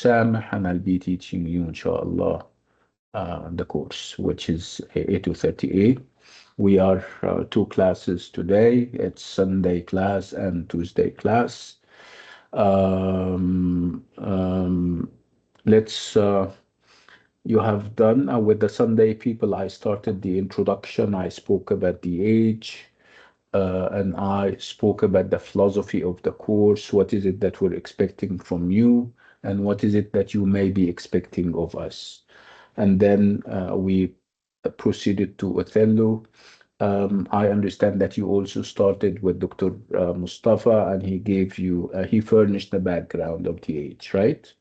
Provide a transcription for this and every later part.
Sameh, and I'll be teaching you, inshallah, the course, which is A230A. We are two classes today. It's Sunday class and Tuesday class. Let's You have done with the Sunday people. I started the introduction. I spoke about the age, and I spoke about the philosophy of the course. What is it that we're expecting from you, and what is it that you may be expecting of us? And then we proceeded to Othello. I understand that you also started with Dr. Mustafa, and he gave you, he furnished the background of the age, right?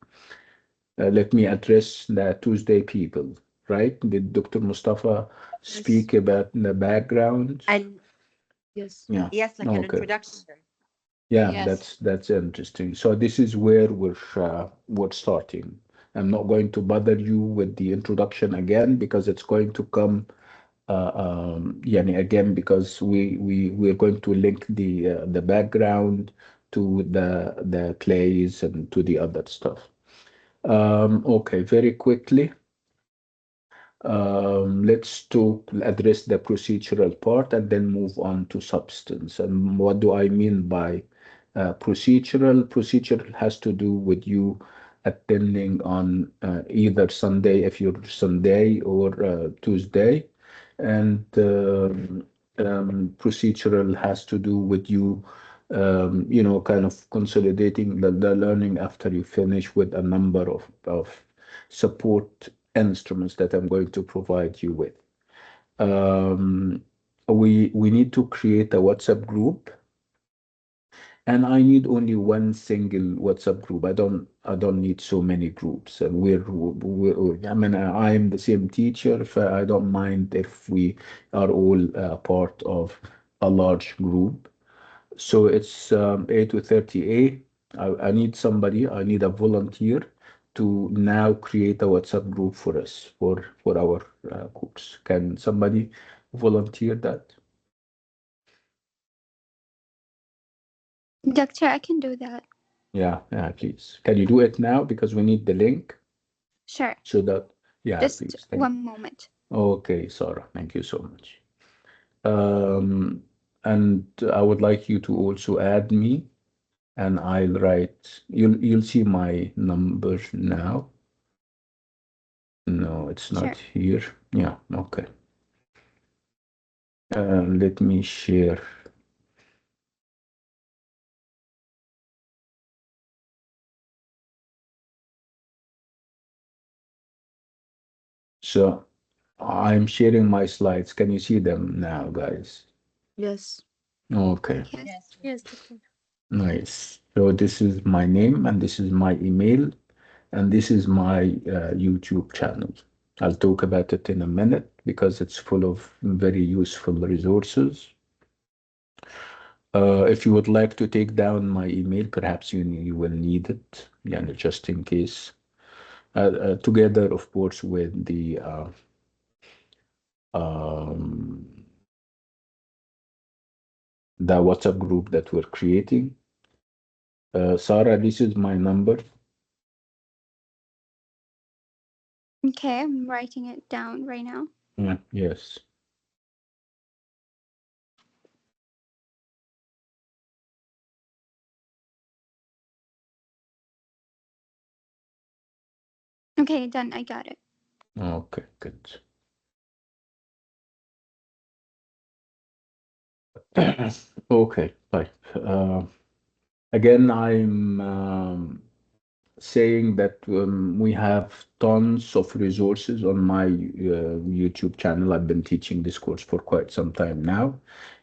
Let me address the Tuesday people, right? Did Dr. Mustafa Yes. speak about the background? And yes. Yeah. Yes, like an Okay. introduction. Yeah, Yes. that's interesting. So this is where we're starting. I'm not going to bother you with the introduction again because it's going to come yani again because we're going to link the background to the plays and to the other stuff. Okay, very quickly. Let's address the procedural part and then move on to substance. And what do I mean by procedural? Procedural has to do with you attending on either Sunday, if you're Sunday, or Tuesday. And procedural has to do with you, kind of consolidating the learning after you finish with a number of support instruments that I'm going to provide you with. Um, we need to create a WhatsApp group, and I need only one single WhatsApp group. I don't need so many groups. And I mean, I am the same teacher. If I don't mind if we are all part of a large group. So it's A to 30A. I need somebody, I need a volunteer to now create a WhatsApp group for us for our course. Can somebody volunteer that? Doctor, I can do that. Yeah, yeah, please. Can you do it now? Because we need the link Sure. so that, yeah, Just please. Thank. one moment. Okay, Sarah, thank you so much. Um, and I would like you to also add me, and I'll write. You'll see my number now. No, it's not Sure. here. Yeah, okay. Let me share. So I'm sharing my slides. Can you see them now, guys? Yes. Okay, Yes. Yes. Yes, Doctor. nice. So this is my name and this is my email and this is my YouTube channel. I'll talk about it in a minute because it's full of very useful resources. If you would like to take down my email, perhaps you will need it, yeah, just in case. Together, of course, with um, the WhatsApp group that we're creating. Sarah, this is my number. Okay, I'm writing it down right now. Yeah, yes. Okay, done. I got it. Okay, good. Okay, right. Again, I'm saying that we have tons of resources on my YouTube channel. I've been teaching this course for quite some time now,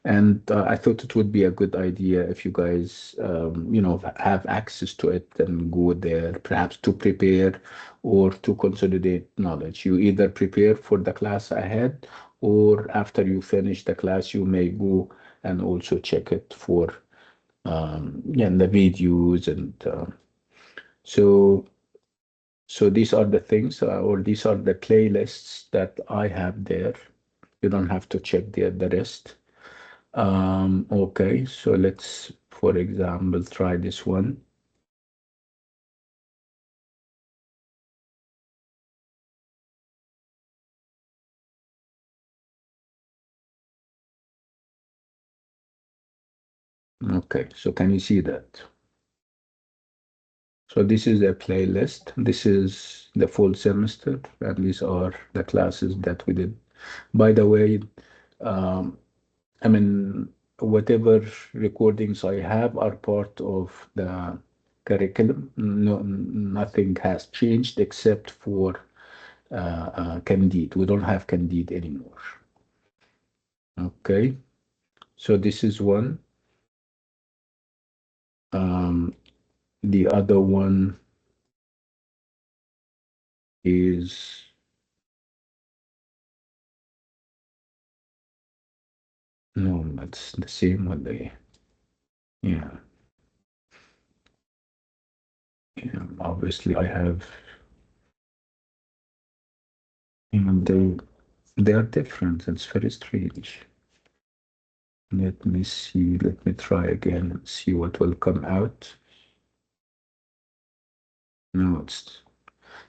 and I thought it would be a good idea if you guys, have access to it and go there, perhaps to prepare or to consolidate knowledge. You either prepare for the class ahead, or after you finish the class, you may go and also check it for yeah, the videos and so these are the things, or these are the playlists that I have there. You don't have to check the rest. Okay, so let's, for example, try this one. Okay, so can you see that? So this is a playlist. This is the full semester, and these are the classes that we did. By the way, um, I mean, whatever recordings I have are part of the curriculum. No, nothing has changed except for Candide. We don't have Candide anymore. Okay, so this is one. Um, the other one is no, that's the same one. Yeah, yeah. Obviously, I have. You know, they are different. It's very strange. Let me see. Let me try again and see what will come out. No, it's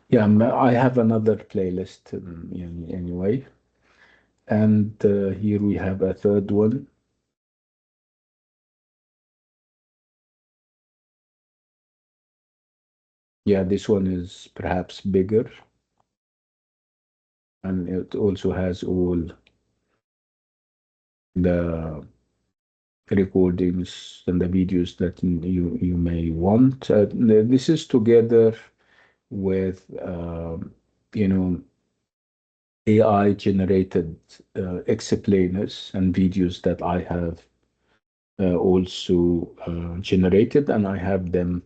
yeah. I have another playlist anyway, and here we have a third one. Yeah, this one is perhaps bigger, and it also has all the recordings and the videos that you may want. This is together with you know AI generated explainers and videos that I have also generated, and I have them,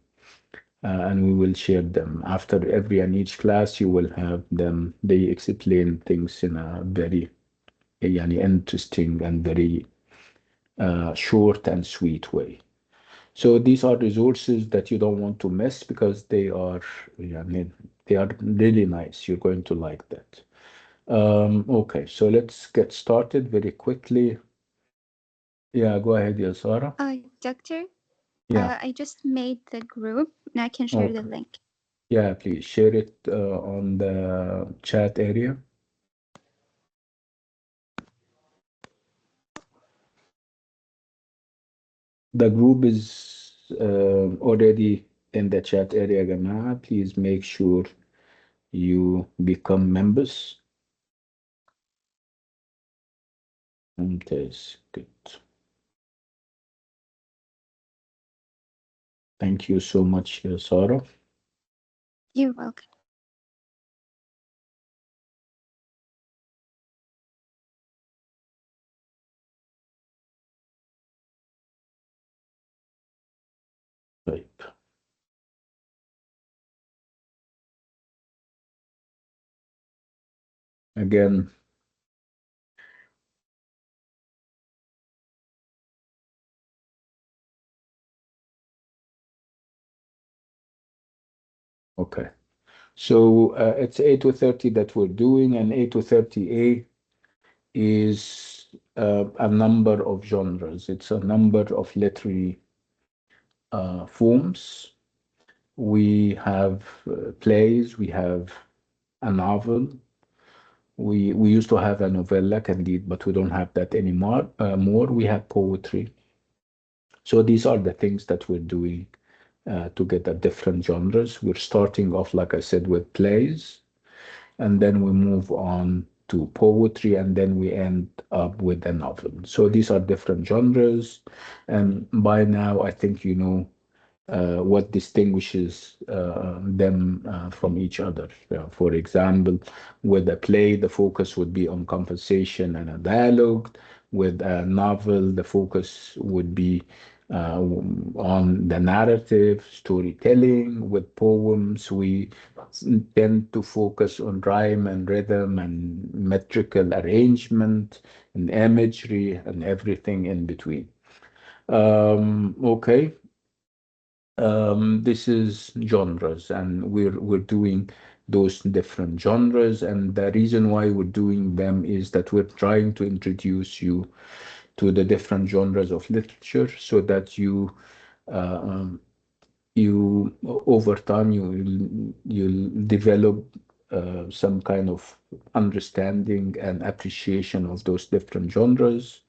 and we will share them after every and each class. You will have them. They explain things in a very يعني interesting and very short and sweet way. So these are resources that you don't want to miss because يعني, they are really nice. You're going to like that. Okay, so let's get started very quickly. Yeah, go ahead, yeah, Sarah. Doctor, Yeah, I just made the group and I can share the okay. link. Yeah, please share it on the chat area. The group is already in the chat area, Gama. Please make sure you become members. Okay, good. Thank you so much, Sarah. You're welcome. Right. Again, okay. So it's A230 that we're doing, and A230A is a number of genres. It's a number of literary forms. We have plays, we have a novel. We used to have a novella, Candide, but we don't have that anymore. More, we have poetry. So these are the things that we're doing to get at different genres. We're starting off, like I said, with plays, and then we move on to poetry, and then we end up with a novel. So these are different genres, and by now I think you know what distinguishes them from each other. For example, with a play, the focus would be on conversation and a dialogue. With a novel, the focus would be on the narrative, storytelling. With poems, we tend to focus on rhyme and rhythm and metrical arrangement and imagery and everything in between. Okay, this is genres, and we're doing those different genres, and the reason why we're doing them is that we're trying to introduce you to the different genres of literature so that uh, um, you over time you'll develop some kind of understanding and appreciation of those different genres.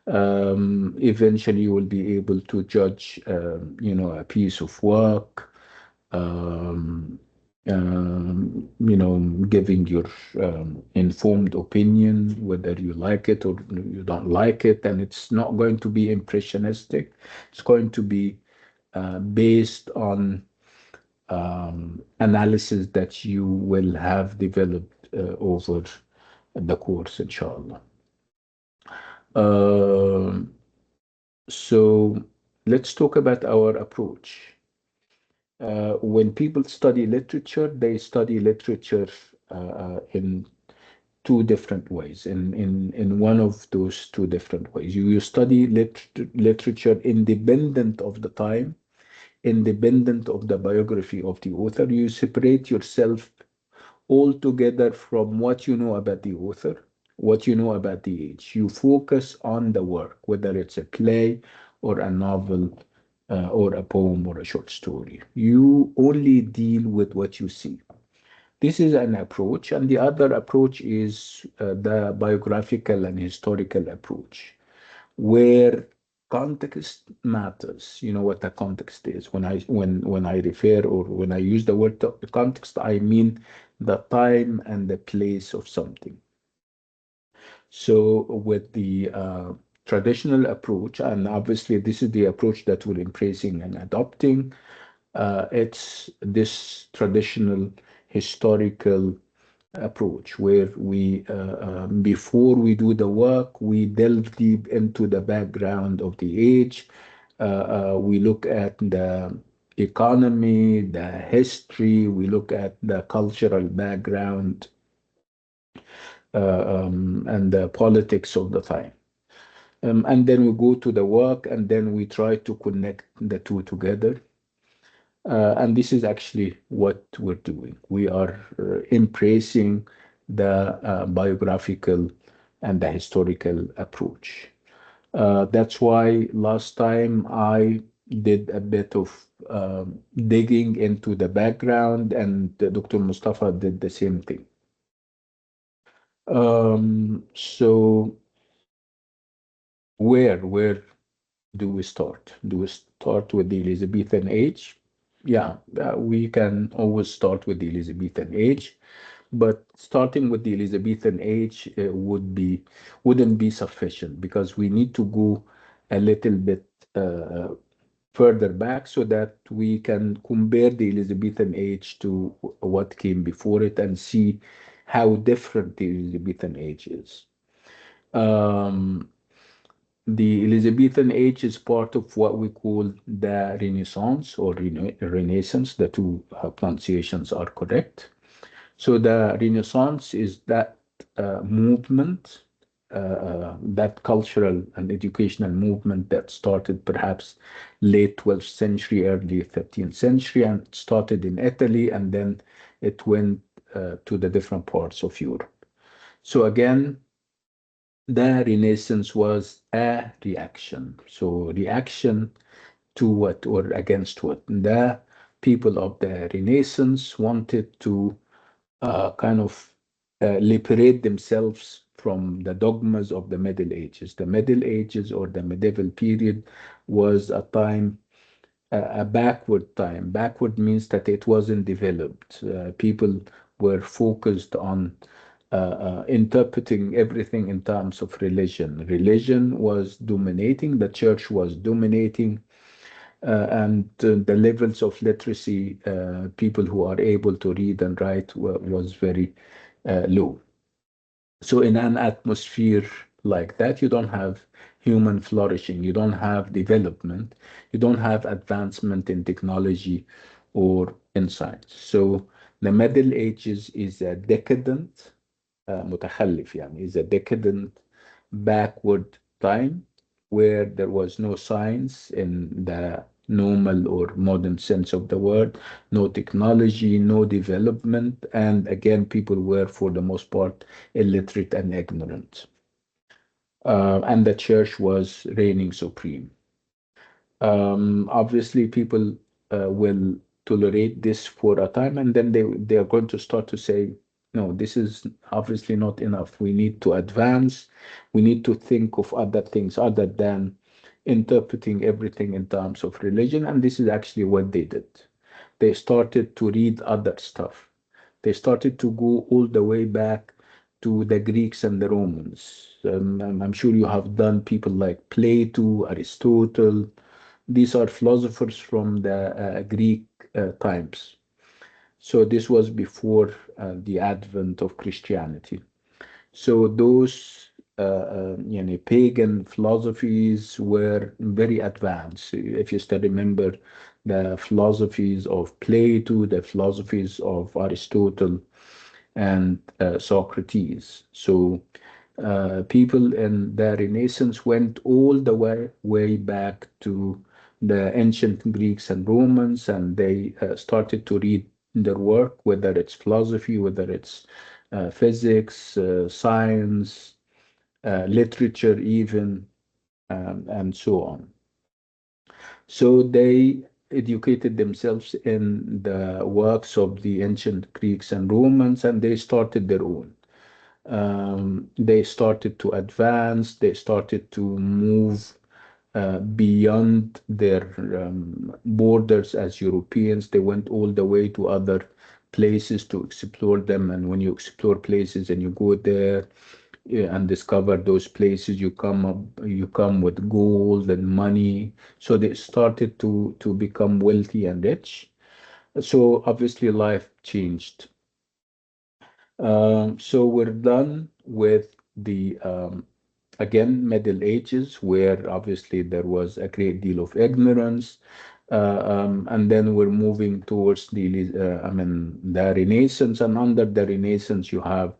Eventually, you will be able to judge, a piece of work, um, giving your informed opinion, whether you like it or you don't like it. And it's not going to be impressionistic. It's going to be based on analysis that you will have developed over the course, inshallah. Um, so let's talk about our approach. When people study literature, they study literature in two different ways. In one of those two different ways, you study literature independent of the time, independent of the biography of the author. You separate yourself altogether from what you know about the author, what you know about the age. You focus on the work, whether it's a play or a novel or a poem or a short story. You only deal with what you see. This is an approach, and the other approach is the biographical and historical approach, where context matters. You know what the context is. When I refer or when I use the word context, I mean the time and the place of something. So with the traditional approach, and obviously this is the approach that we're embracing and adopting, it's this traditional historical approach where before we do the work, we delve deep into the background of the age. We look at the economy, the history, we look at the cultural background, and the politics of the time. And then we go to the work, and then we try to connect the two together. And this is actually what we're doing. We are embracing the biographical and the historical approach. That's why last time I did a bit of digging into the background, and Dr. Mustafa did the same thing. So where do we start? Do we start with the Elizabethan age? Yeah, we can always start with the Elizabethan age, but starting with the Elizabethan age wouldn't be sufficient, because we need to go a little bit further back so that we can compare the Elizabethan age to what came before it and see how different the Elizabethan age is. Um, the Elizabethan age is part of what we call the Renaissance or Renaissance. The two pronunciations are correct. So the Renaissance is that movement, that cultural and educational movement that started perhaps late 12th century, early 13th century, and it started in Italy, and then it went to the different parts of Europe. So again, the Renaissance was a reaction. So reaction to what or against what? The people of the Renaissance wanted to kind of liberate themselves from the dogmas of the Middle Ages. The Middle Ages or the medieval period was a time, a backward time. Backward means that it wasn't developed. People were focused on interpreting everything in terms of religion. Religion was dominating, the church was dominating, and the levels of literacy, people who are able to read and write, was very low. So in an atmosphere like that, you don't have human flourishing, you don't have development, you don't have advancement in technology or in science. So the Middle Ages is a decadent متخلف يعني is a decadent backward time where there was no science in the normal or modern sense of the word, no technology, no development, and again, people were for the most part illiterate and ignorant. And the church was reigning supreme. Obviously, people will tolerate this for a time, and then they are going to start to say, no, this is obviously not enough. We need to advance. We need to think of other things other than interpreting everything in terms of religion. And this is actually what they did. They started to read other stuff. They started to go all the way back to the Greeks and the Romans. I'm sure you have done people like Plato, Aristotle. These are philosophers from the Greek times. So this was before the advent of Christianity. So those pagan philosophies were very advanced. If you still remember the philosophies of Plato, the philosophies of Aristotle, and Socrates. So people in the Renaissance went all the way back to the ancient Greeks and Romans, and they started to read their work, whether it's philosophy, whether it's physics, science, literature, even, and so on. So they educated themselves in the works of the ancient Greeks and Romans, and they started their own. They started to advance, they started to move beyond their borders as Europeans. They went all the way to other places to explore them. And when you explore places and you go there, yeah, and discover those places, you come with gold and money. So they started to become wealthy and rich. So obviously life changed. So we're done with the again Middle Ages, where obviously there was a great deal of ignorance, and then we're moving towards the Renaissance, and under the Renaissance you have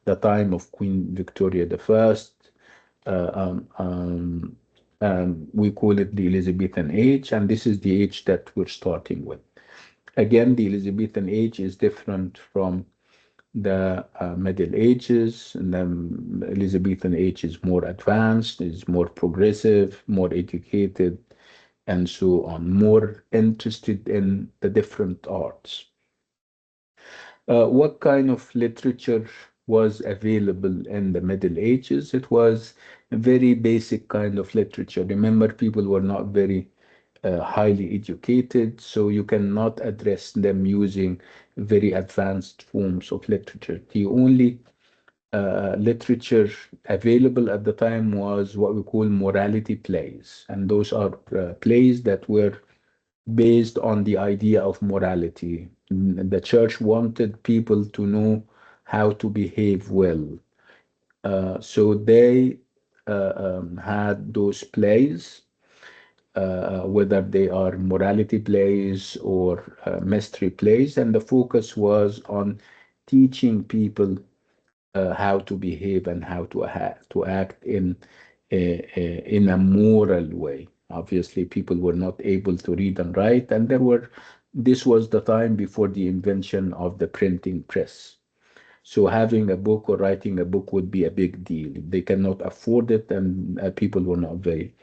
the time of Queen Victoria the First. Uh, um, um, we call it the Elizabethan age, and this is the age that we're starting with. Again, the Elizabethan age is different from the Middle Ages, and then Elizabethan age is more advanced, is more progressive, more educated, and so on, more interested in the different arts. What kind of literature was available in the Middle Ages? It was a very basic kind of literature. Remember, people were not very highly educated, so you cannot address them using very advanced forms of literature. The only literature available at the time was what we call morality plays, and those are plays that were based on the idea of morality. The church wanted people to know how to behave well. So they had those plays, whether they are morality plays or mystery plays, and the focus was on teaching people how to behave and how to act in a moral way. Obviously, people were not able to read and write, and this was the time before the invention of the printing press. So having a book or writing a book would be a big deal. They cannot afford it, and people were not very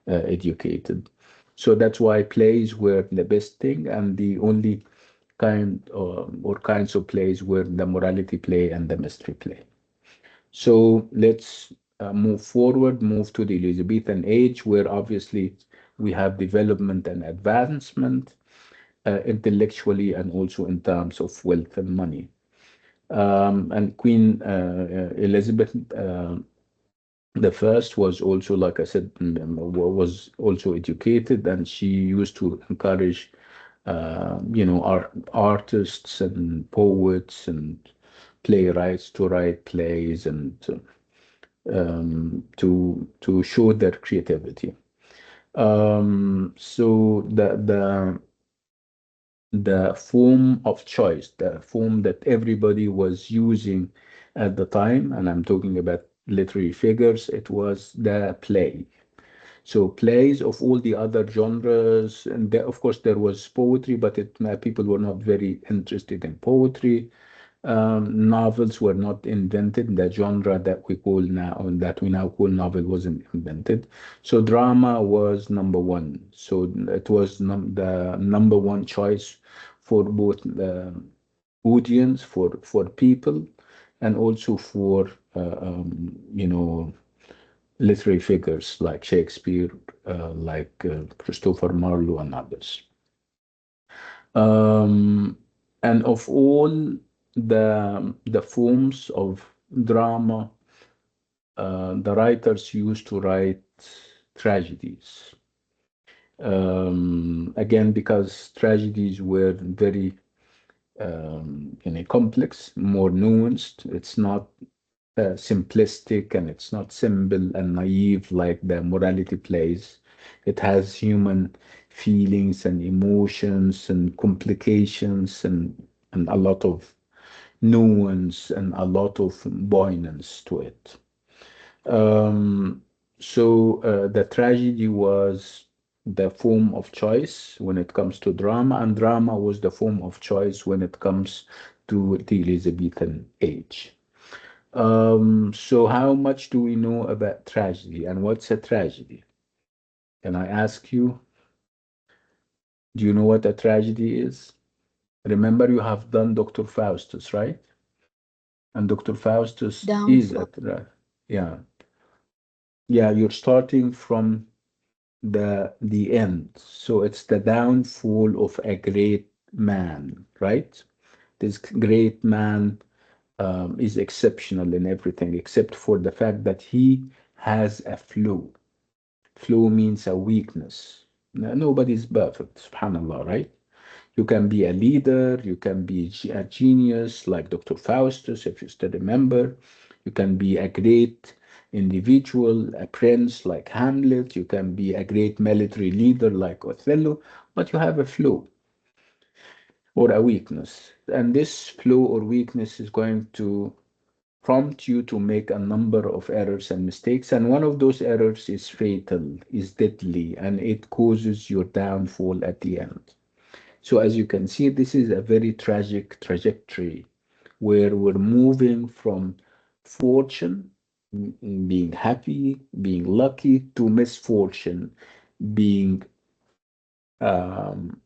educated. So that's why plays were the best thing, and the only or kinds of plays were the morality play and the mystery play. So let's move forward, move to the Elizabethan age, where obviously we have development and advancement intellectually and also in terms of wealth and money. And Queen Elizabeth the first was also, like I said, was also educated, and she used to encourage, artists and poets and playwrights to write plays and to show their creativity. So the form of choice, the form that everybody was using at the time, and I'm talking about literary figures, it was the play. So plays of all the other genres, and there, of course there was poetry, but people were not very interested in poetry. Novels were not invented. The genre that we now call novel wasn't invented. So drama was number one. So it was the number one choice for both the audience, for people. and also for literary figures like Shakespeare, like Christopher Marlowe, and others. Um, and of all the forms of drama, the writers used to write tragedies. Again, because tragedies were very complex, more nuanced. It's not simplistic, and it's not simple and naive like the morality plays. It has human feelings and emotions and complications and a lot of nuance and a lot of buoyance to it. Um, so the tragedy was the form of choice when it comes to drama, and drama was the form of choice when it comes to the Elizabethan age. So how much do we know about tragedy and what's a tragedy? Can I ask you, do you know what a tragedy is? Remember, you have done Dr. Faustus, right? And Dr. Faustus is a Downfall. yeah. Yeah, you're starting from the end. So it's the downfall of a great man, right? This great man is exceptional in everything except for the fact that he has a flaw. Flaw means a weakness. Nobody's perfect, subhanallah, right? You can be a leader, you can be a genius like Dr. Faustus, if you still remember. You can be a great individual, a prince like Hamlet. You can be a great military leader like Othello, but you have a flaw or a weakness. And this flaw or weakness is going to prompt you to make a number of errors and mistakes. And one of those errors is fatal, is deadly, and it causes your downfall at the end. So as you can see, this is a very tragic trajectory where we're moving from fortune, being happy, being lucky, to misfortune, being um,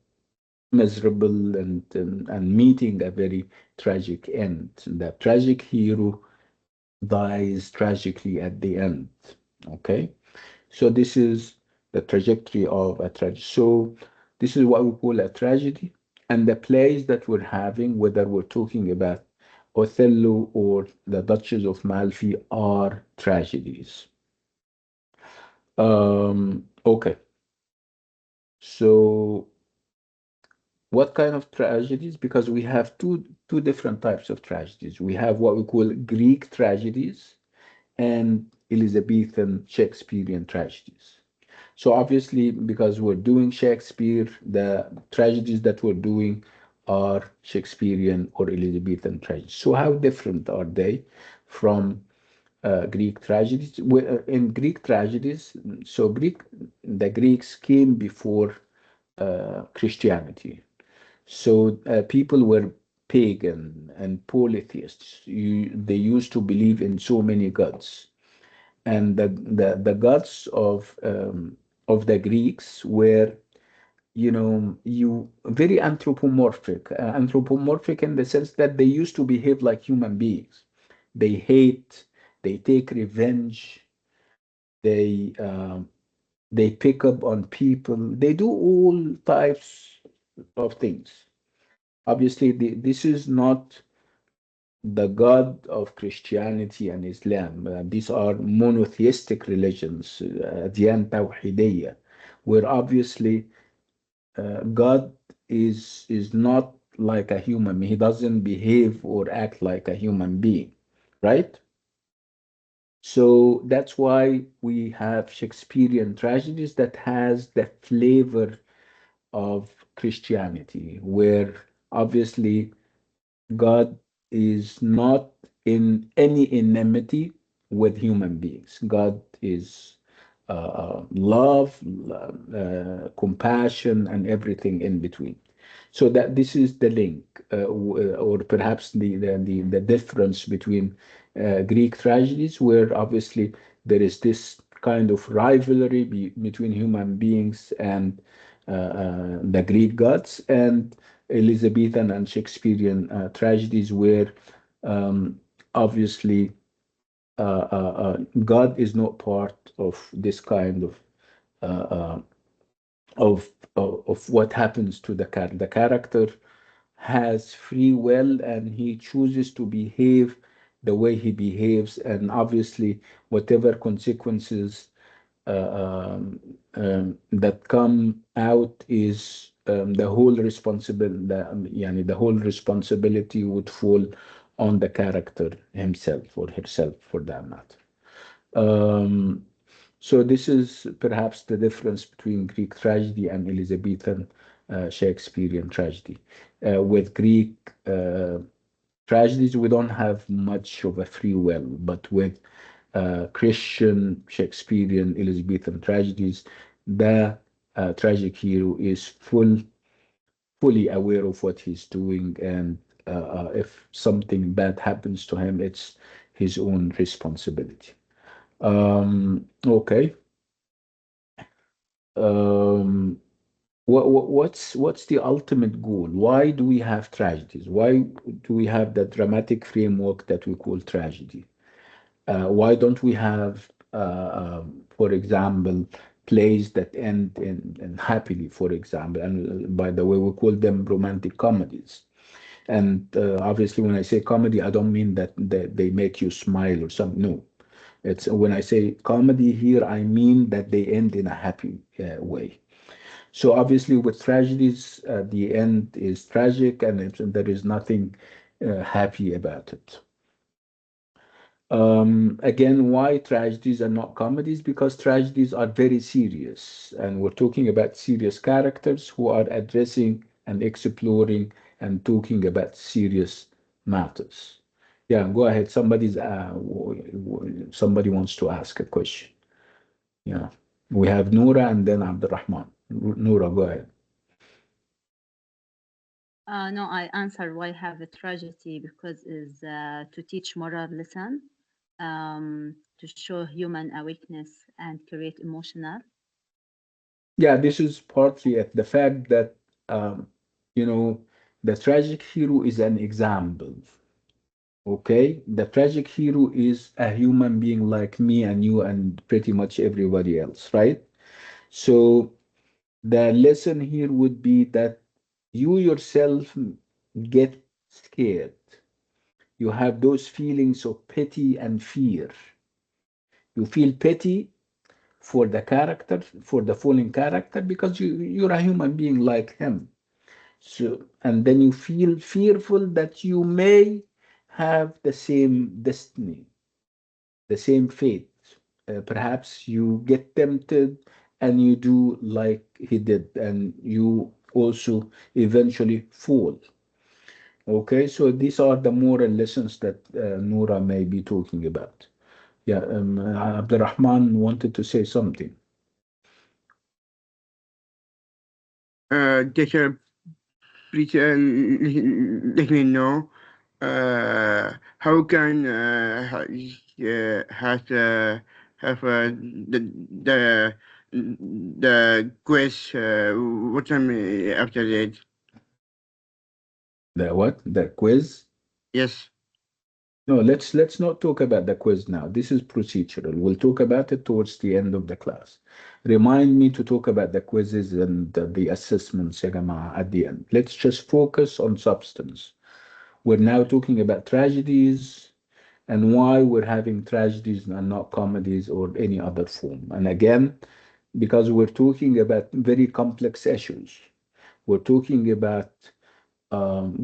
miserable and meeting a very tragic end. The tragic hero dies tragically at the end. Okay, so this is the trajectory of a tragedy. So this is what we call a tragedy, and the plays that we're having, whether we're talking about Othello or the Duchess of Malfi, are tragedies. Okay, so what kind of tragedies? Because we have two different types of tragedies. We have what we call Greek tragedies and Elizabethan Shakespearean tragedies. So obviously, because we're doing Shakespeare, the tragedies that we're doing are Shakespearean or Elizabethan tragedies. So how different are they from Greek tragedies? In Greek tragedies, so the Greeks came before Christianity. So people were pagan and polytheists. They used to believe in so many gods, and the gods of the Greeks were, you very anthropomorphic in the sense that they used to behave like human beings. They hate, they take revenge, they they pick up on people, they do all types of things. Obviously, this is not the God of Christianity and Islam. These are monotheistic religions, Adyan Tawhidiyya, where obviously God is not like a human. He doesn't behave or act like a human being, right? So that's why we have Shakespearean tragedies that has the flavor of Christianity, where obviously God is not in any enmity with human beings. God is love, compassion, and everything in between. So that this is the link, or perhaps the difference between Greek tragedies, where obviously there is this kind of rivalry between human beings and the Greek gods, and Elizabethan and Shakespearean tragedies, where um, obviously God is not part of this kind uh, uh, of what happens to the character. The character has free will and he chooses to behave the way he behaves, and obviously whatever consequences that come out is the whole the whole responsibility would fall on the character himself or herself for that matter. Um, so this is perhaps the difference between Greek tragedy and Elizabethan Shakespearean tragedy. With Greek tragedies, we don't have much of a free will, but with Christian Shakespearean Elizabethan tragedies, the tragic hero is fully aware of what he's doing, and if something bad happens to him, it's his own responsibility. Okay. Um, what's the ultimate goal? Why do we have tragedies? Why do we have the dramatic framework that we call tragedy? Why don't we have, for example, plays that end in happily, for example? And by the way, we call them romantic comedies. And obviously, when I say comedy, I don't mean that they make you smile or something. No, it's when I say comedy here, I mean that they end in a happy way. So obviously, with tragedies, the end is tragic, and there is nothing happy about it. Again, why tragedies are not comedies? Because tragedies are very serious, and we're talking about serious characters who are addressing and exploring and talking about serious matters. Yeah, go ahead. Somebody wants to ask a question. Yeah, we have Noura and then Abdurrahman. Noura, go ahead. No, I answer why have a tragedy because is to teach moral lesson, to show human awakeness and create emotional. Yeah, this is partly at the fact that um, you know the tragic hero is an example. Okay, the tragic hero is a human being like me and you and pretty much everybody else, right? So the lesson here would be that you yourself get scared. You have those feelings of pity and fear. You feel pity for the character, for the fallen character, because you're a human being like him. So, and then you feel fearful that you may have the same destiny, the same fate. Perhaps you get tempted and you do like he did, and you also eventually fall. Okay, so these are the moral lessons that Noura may be talking about. Yeah, Abdurrahman wanted to say something. Teacher, please let me know how can has the the quiz what time after that? The what? The quiz? Yes. No, let's not talk about the quiz now. This is procedural. We'll talk about it towards the end of the class. Remind me to talk about the quizzes and the assessments, ya Jamaa, at the end. Let's just focus on substance. We're now talking about tragedies and why we're having tragedies and not comedies or any other form. And again, because we're talking about very complex issues. We're talking about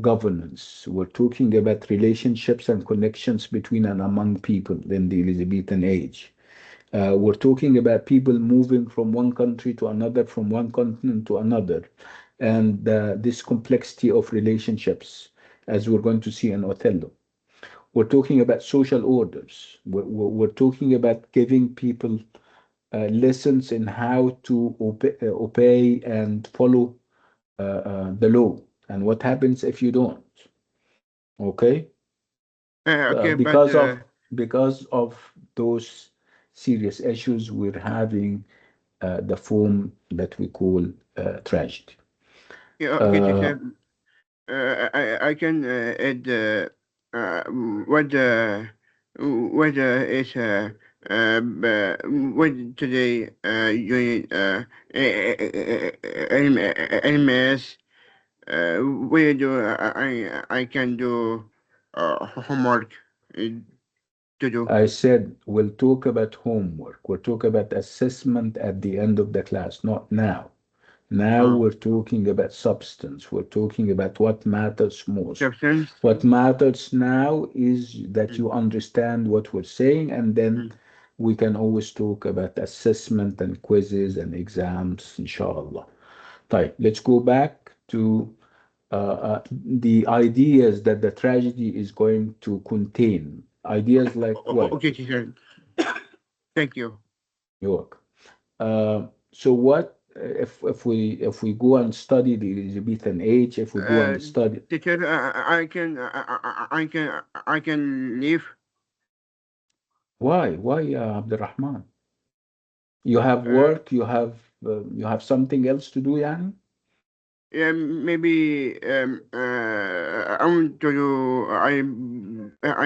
governance. We're talking about relationships and connections between and among people in the Elizabethan age. We're talking about people moving from one country to another, from one continent to another, and this complexity of relationships, as we're going to see in Othello. We're talking about social orders. We're talking about giving people lessons in how to obey and follow the law, and what happens if you don't. Okay, uh, Okay, but because of because of those serious issues, we're having the form that we call tragedy. yeah, okay, Uh, teacher. I can add. uh, what what is what today unit LMS where do I can do homework to do. I said we'll talk about homework. We'll talk about assessment at the end of the class, not now. Now Uh, we're talking about substance. We're talking about what matters most. substance. What matters now is that Mm, you understand what we're saying, and then mm. we can always talk about assessment and quizzes and exams, inshallah. Right, let's go back to the ideas that the tragedy is going to contain. Ideas like what? Okay, teacher. Thank you. York. So what if we go and study the Elizabethan age, if we go Uh, and study, teacher, I can leave. why, Abdurrahman? You have Uh, work, you have something else to do, yani? Yeah, maybe I want to do. I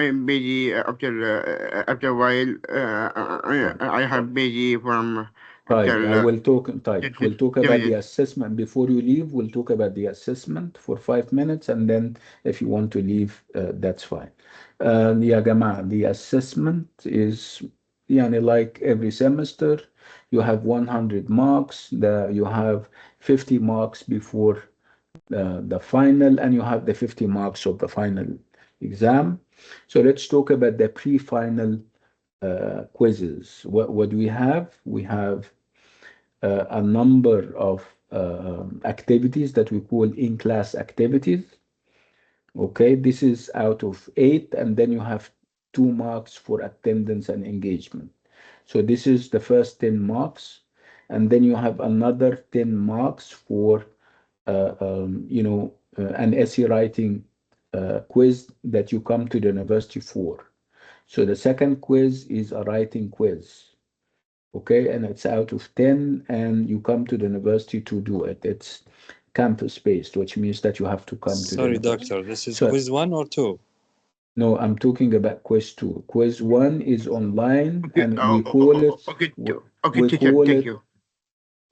am busy after a while. Right. I have busy from Right, after we'll talk about the 2 minutes. assessment. Before you leave, we'll talk about the assessment for 5 minutes, and then if you want to leave, that's fine. Yeah, Gama, the assessment is, yani, like every semester, you have 100 marks, you have 50 marks before the final, and you have the 50 marks of the final exam. So let's talk about the pre-final quizzes. What do we have? We have a number of activities that we call in-class activities. Okay, this is out of 8, and then you have 2 marks for attendance and engagement. So this is the first 10 marks, and then you have another 10 marks for an essay writing quiz that you come to the university for. So the second quiz is a writing quiz. Okay, and it's out of 10, and you come to the university to do it. It's campus based, which means that you have to come to the Sorry, university. doctor. This is So quiz one or two? no, I'm talking about quiz 2. Quiz 1 is online, Okay. and we call it Okay. we Okay, we teacher. call Thank it you.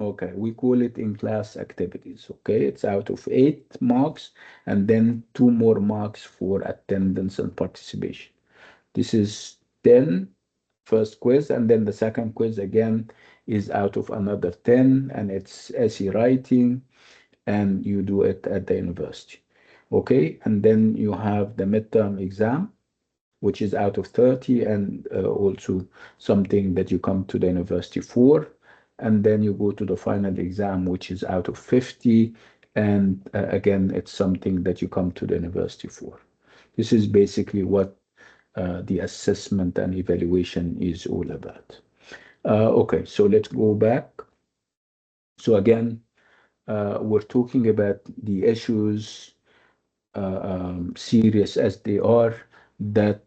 okay, we call it in class activities. Okay, it's out of 8 marks, and then 2 more marks for attendance and participation. This is 10 first quiz, and then the second quiz again is out of another 10, and it's essay writing, and you do it at the university. Okay, and then you have the midterm exam, which is out of 30, and also something that you come to the university for. And then you go to the final exam, which is out of 50, and again, it's something that you come to the university for. This is basically what the assessment and evaluation is all about. Okay, so let's go back. So again, we're talking about the issues, serious as they are, that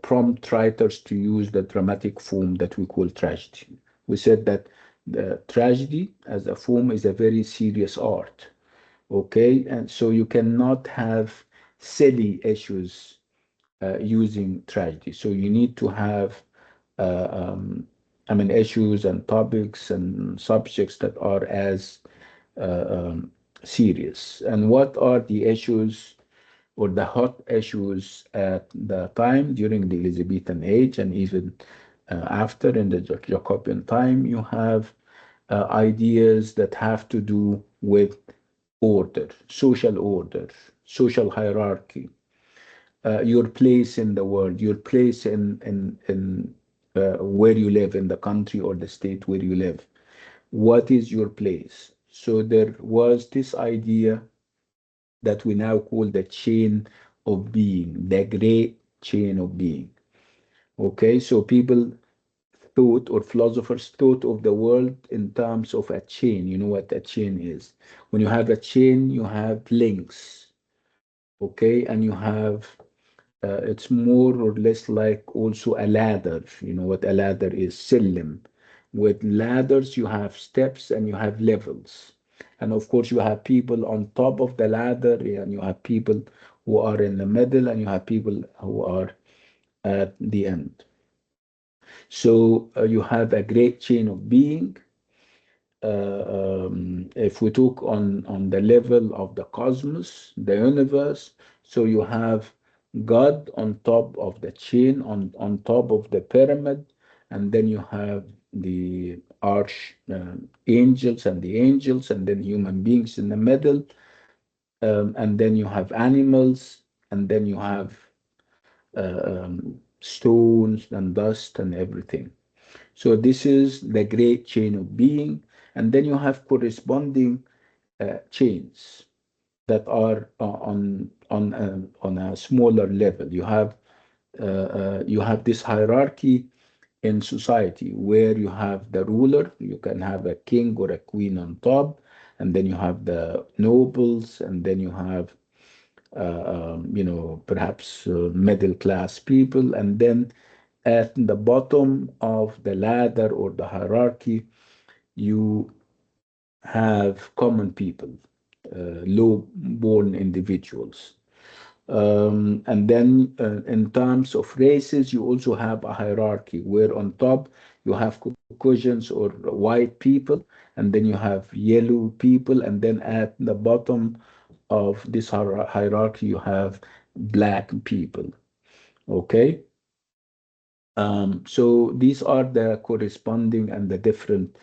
prompt writers to use the dramatic form that we call tragedy. We said that the tragedy as a form is a very serious art. Okay, and so you cannot have silly issues using tragedy. So you need to have, uh, um, issues and topics and subjects that are as uh, um, serious. And what are the issues or the hot issues at the time during the Elizabethan age, and even after in the Jacobean time? You have ideas that have to do with order, social hierarchy, your place in the world, your place in where you live in the country or the state where you live. What is your place? So there was this idea that we now call the chain of being, the great chain of being. Okay, so people thought, or philosophers thought, of the world in terms of a chain. You know what a chain is? When you have a chain, you have links. Okay, and you have it's more or less like also a ladder. You know what a ladder is? Sillim. With ladders, you have steps and you have levels. And of course, you have people on top of the ladder, and you have people who are in the middle, and you have people who are at the end. So you have a great chain of being. If we talk on the level of the cosmos, the universe, so you have God on top of the chain, on top of the pyramid, and then you have the arch angels and the angels, and then human beings in the middle, and then you have animals, and then you have stones and dust and everything. So this is the great chain of being, and then you have corresponding chains that are on a smaller level. You have this hierarchy in society where you have the ruler. You can have a king or a queen on top, and then you have the nobles, and then you have perhaps middle class people, and then at the bottom of the ladder or the hierarchy, you have common people, low-born individuals. And then in terms of races, you also have a hierarchy where on top you have Caucasians or white people, and then you have yellow people, and then at the bottom of this hierarchy, you have black people. Okay. So these are the corresponding and the different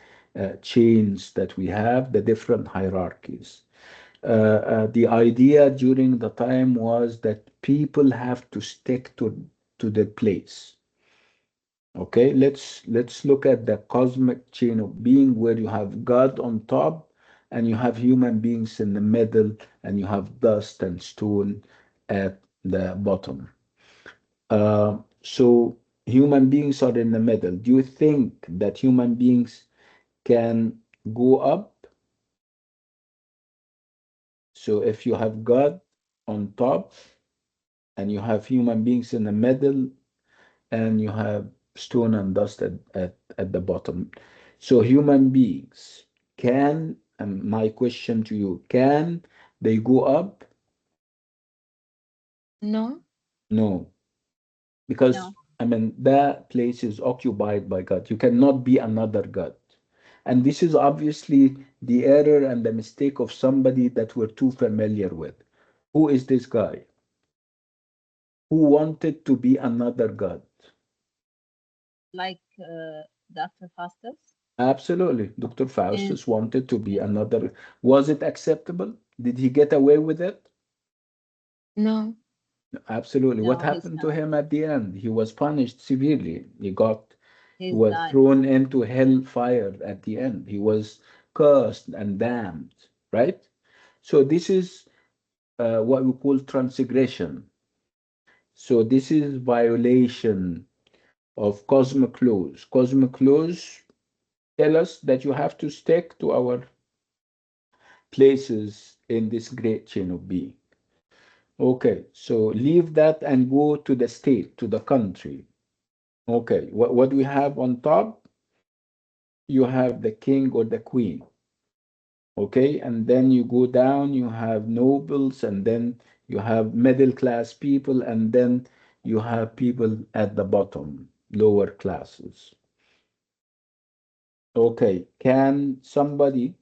chains that we have, the different hierarchies. The idea during the time was that people have to stick to the place. Okay, let's look at the cosmic chain of being where you have God on top and you have human beings in the middle and you have dust and stone at the bottom. So human beings are in the middle. Do you think that human beings can go up? So if you have God on top and you have human beings in the middle and you have stone and dust at the bottom. So human beings can, and my question to you, can they go up? No. No, because No, I mean that place is occupied by God. You cannot be another God. And this is obviously the error and the mistake of somebody that we're too familiar with. Who is this guy? Who wanted to be another God? like Dr. Faustus. Absolutely. Dr. And Faustus wanted to be another. Was it acceptable? Did he get away with it? No. Absolutely. What no, he's happened to not. him at the end? He was punished severely. He He's was died. thrown into hellfire at the end. He was cursed and damned, right? So this is what we call transgression. So this is violation of cosmic laws. Cosmic laws tell us that you have to stick to our places in this great chain of being. Okay, so leave that and go to the state, to the country. Okay, what do we have on top? You have the king or the queen. Okay, and then you go down, you have nobles, and then you have middle class people, and then you have people at the bottom, lower classes. Okay, can somebody,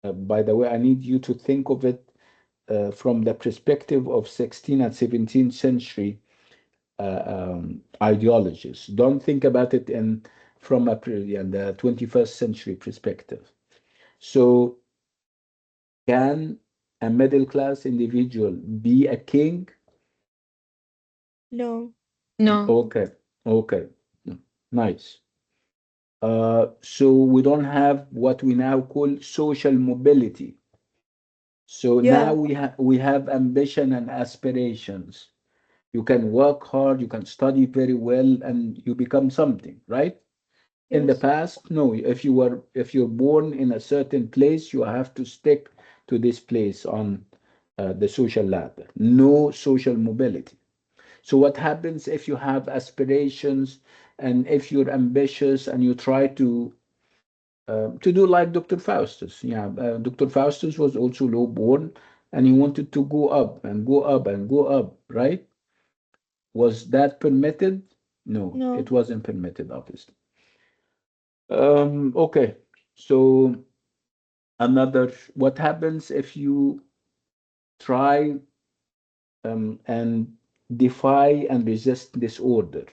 by the way, I need you to think of it from the perspective of 16th and 17th century ideologies. Don't think about it in from the 21st century perspective. So, can a middle class individual be a king? No. No. Okay, okay, nice. So we don't have what we now call social mobility. So now Yeah. we have ambition and aspirations. You can work hard, you can study very well, and you become something, right? In the Yes. past, no. If you're born in a certain place, you have to stick to this place on the social ladder. No social mobility. So what happens if you have aspirations and if you're ambitious and you try to do like Dr. Faustus? Yeah, Dr. Faustus was also low born, and he wanted to go up and go up and go up, right? Was that permitted? No, it No. wasn't permitted, obviously. Okay, so another, what happens if you try and defy and resist this order?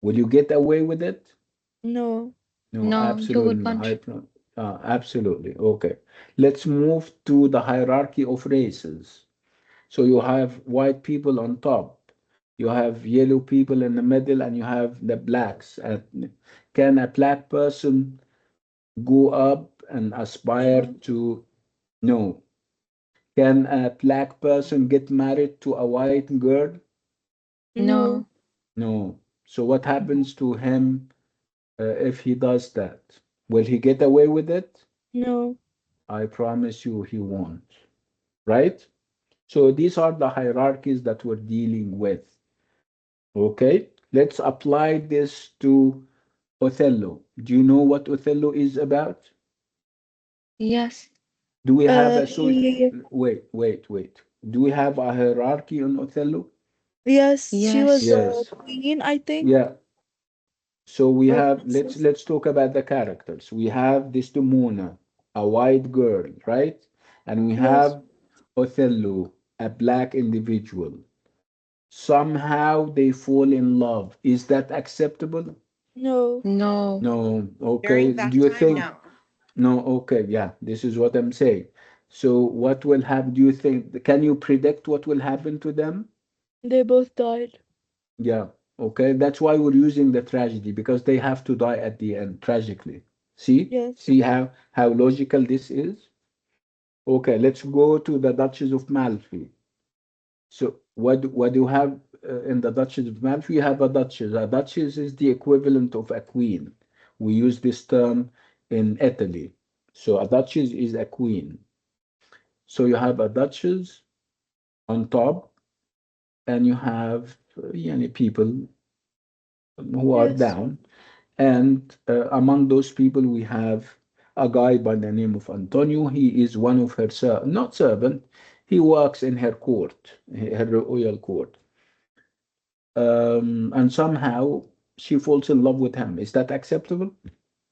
Will you get away with it? No. No, No, you absolutely will not. punch. Absolutely. Okay. Let's move to the hierarchy of races. So you have white people on top, you have yellow people in the middle, and you have the blacks. Can a black person go up and aspire No. to? No. Can a black person get married to a white girl? No. No, No. So what happens to him if he does that? Will he get away with it? No. I promise you he won't. Right? So these are the hierarchies that we're dealing with. Okay, let's apply this to Othello. Do you know what Othello is about? yes, Do we have a so He. wait. Do we have a hierarchy on Othello? Yes, she was yes, a Yes. queen, I think, Yeah. So we or have princess. let's talk about the characters. We have Desdemona, a white girl, right? And we Yes. have Othello, a black individual. Somehow they fall in love. Is that acceptable? No. no, No. Okay. During Do that you time, think? no. No. Okay. Yeah. This is what I'm saying. So what will happen? Do you think? Can you predict what will happen to them? They both died. Yeah. Okay. That's why we're using the tragedy because they have to die at the end tragically. See? Yes. See how logical this is? Okay. Let's go to the Duchess of Malfi. So what do you have in the Duchess of Malfi? You have a duchess. A duchess is the equivalent of a queen. We use this term in Italy. So a duchess is a queen. So you have a duchess on top, and you have people who are Yes. down. And among those people, we have a guy by the name of Antonio. He is one of her not servant. He works in her court, her royal court. And somehow she falls in love with him. Is that acceptable?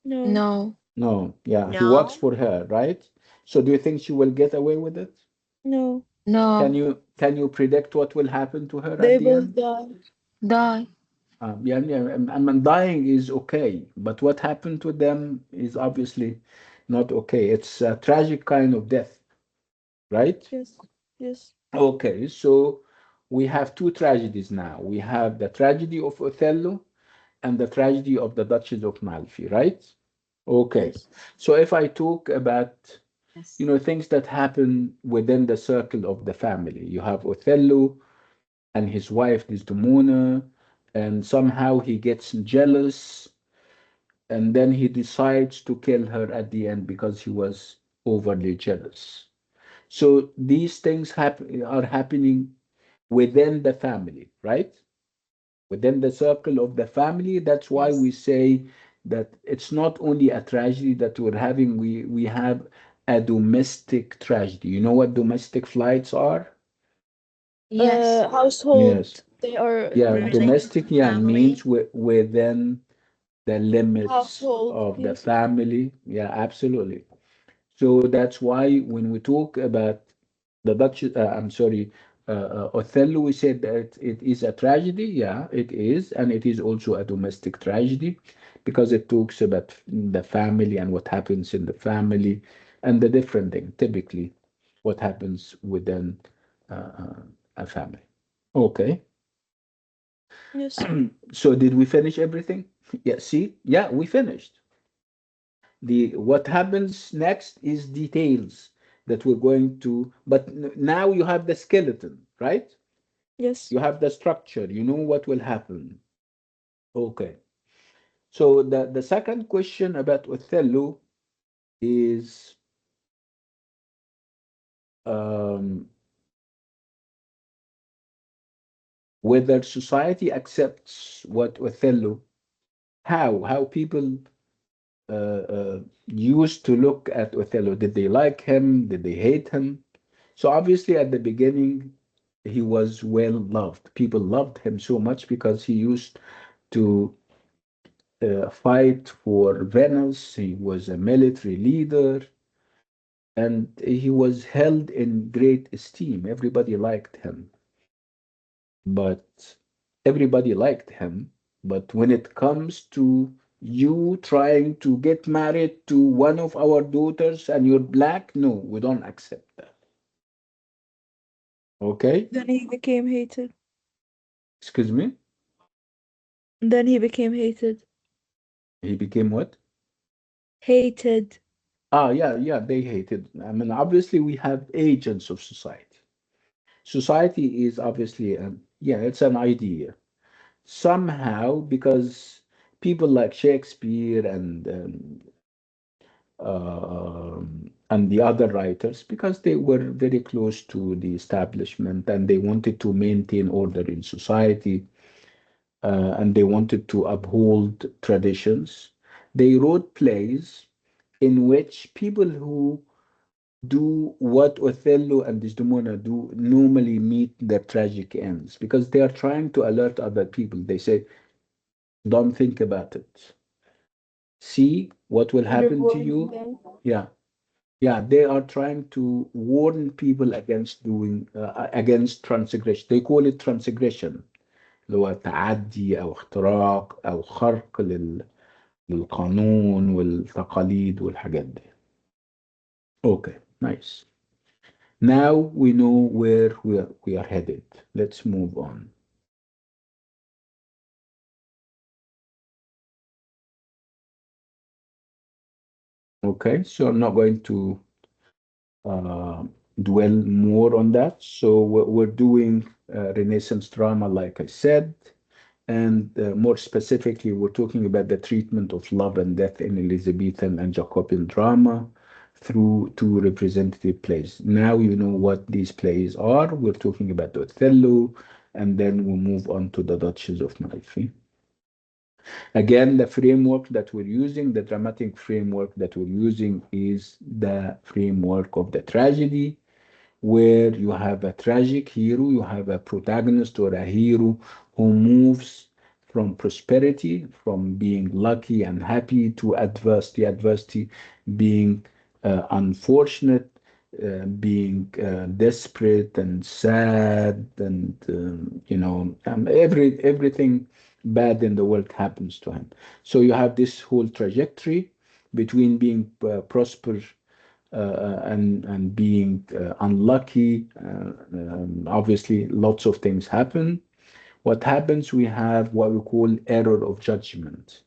No. no, No. Yeah, he works No. for her, right? So do you think she will get away with it? No. Can no, you predict what will happen to her at They the both end? died. die. I mean, dying is okay, but what happened to them is obviously not okay. It's a tragic kind of death, right? Yes. Yes. Okay, so we have two tragedies now. We have the tragedy of Othello and the tragedy of the Duchess of Malfi, right? Okay. Yes. So if I talk about, Yes. things that happen within the circle of the family, you have Othello and his wife Desdemona, and somehow he gets jealous, and then he decides to kill her at the end because he was overly jealous. So these things are happening within the family, right? Within the circle of the family. That's why we Yes. say that it's not only a tragedy that we're having, we have a domestic tragedy. You know what domestic flights are? Yes, Yes. Household. They are Yeah, Related to domestic, the yeah, means family. within the limits household. of the Yes. family. Yeah, absolutely. So that's why when we talk about the Dutch, I'm sorry, Othello, we said that it is a tragedy. Yeah, it is. And it is also a domestic tragedy because it talks about the family and what happens in the family and the different thing, typically what happens within a family. Okay. Yes. So did we finish everything? Yeah, see? Yeah, we finished. The what happens next is details that we're going to, but now you have the skeleton, right? Yes. You have the structure, you know what will happen. Okay. So the second question about Othello is um, whether society accepts what Othello, how people used to look at Othello. Did they like him? Did they hate him? So obviously, at the beginning, he was well loved. People loved him so much because he used to fight for Venice. He was a military leader and he was held in great esteem. Everybody liked him, but everybody liked him. But when it comes to you trying to get married to one of our daughters and you're black, no, we don't accept that. Okay? Then he became hated. Excuse me? Then he became hated. He became what? Hated. Ah, yeah, yeah, they hated. I mean, obviously, we have agents of society. Society is obviously, yeah, it's an idea. Somehow, because people like Shakespeare and the other writers, because they were very close to the establishment and they wanted to maintain order in society, and they wanted to uphold traditions, they wrote plays in which people who do what Othello and Desdemona do normally meet their tragic ends because they are trying to alert other people. They say, don't think about it. See what will happen to Reward you. them. Yeah. Yeah, they are trying to warn people against doing against transgression. They call it transgression. اللي هو تعدي أو اختراق أو خرق للقانون والتقاليد والحاجات دي. Okay, nice. Now we know where we are headed. Let's move on. Okay, so I'm not going to uh, dwell more on that. So we're doing Renaissance drama, like I said, and more specifically, we're talking about the treatment of love and death in Elizabethan and Jacobean drama through two representative plays. Now you know what these plays are. We're talking about Othello, and then we'll move on to the Duchess of Malfi. Again, the framework that we're using, the dramatic framework that we're using is the framework of the tragedy, where you have a tragic hero, you have a protagonist or a hero who moves from prosperity, from being lucky and happy to adversity, adversity being unfortunate, being desperate and sad, and everything bad in the world happens to him. So you have this whole trajectory between being prosperous and being unlucky. Obviously, lots of things happen. What happens? We have what we call error of judgment.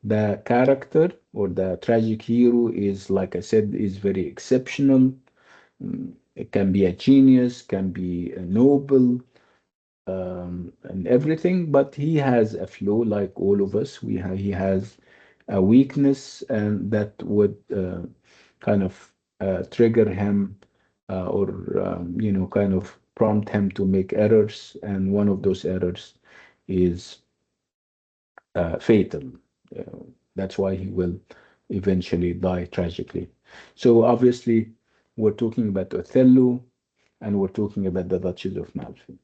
The character or the tragic hero is, like I said, is very exceptional. It can be a genius, can be a noble, and everything, but he has a flaw like all of us. He has a weakness, and that would kind of trigger him or kind of prompt him to make errors, and one of those errors is fatal. Uh, that's why he will eventually die tragically. So obviously, we're talking about Othello, and we're talking about the Duchess of Malfi.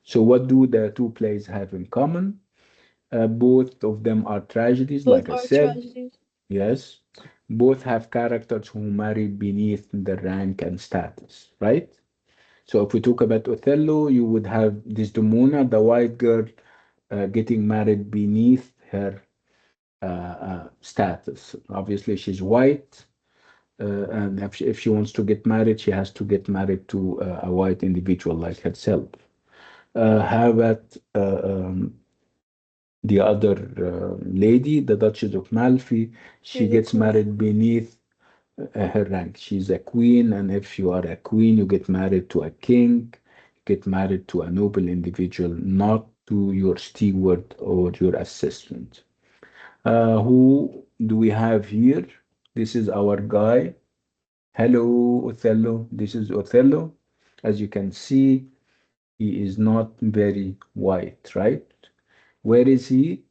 So what do the two plays have in common? Both of them are tragedies, Both like I are said. tragedies. Yes. Both have characters who marry beneath their rank and status, right? So if we talk about Othello, you would have Desdemona, the white girl, getting married beneath her status. Obviously, she's white, and if she wants to get married, she has to get married to a white individual like herself. How about the other lady, the Duchess of Malfi? She She's a gets queen. married beneath her rank. She's a queen, and if you are a queen, you get married to a king, get married to a noble individual, not to your steward or your assistant. Who do we have here? This is our guy. Hello, Othello. This is Othello. As you can see, he is not very white, right? Where is he?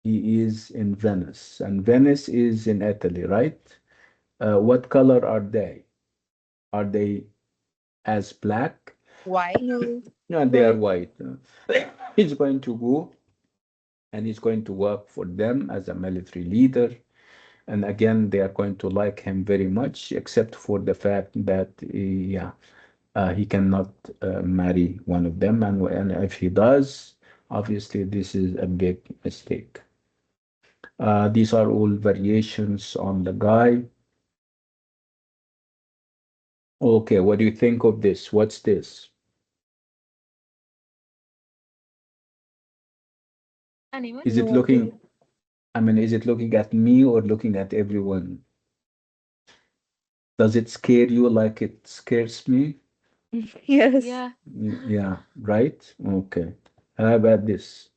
He is in Venice, and Venice is in Italy, right? What color are they? Are they as black? No. No, they are White. white. No. No, they are White. white. He's going to go and he's going to work for them as a military leader. And again, they are going to like him very much, except for the fact that, yeah, he cannot marry one of them. And if he does, obviously, this is a big mistake. These are all variations on the guy. Okay, what do you think of this? What's this? Is it No idea. looking, I mean, is it looking at me or looking at everyone? Does it scare you like it scares me? Yes. Yeah, right? Okay. How about this?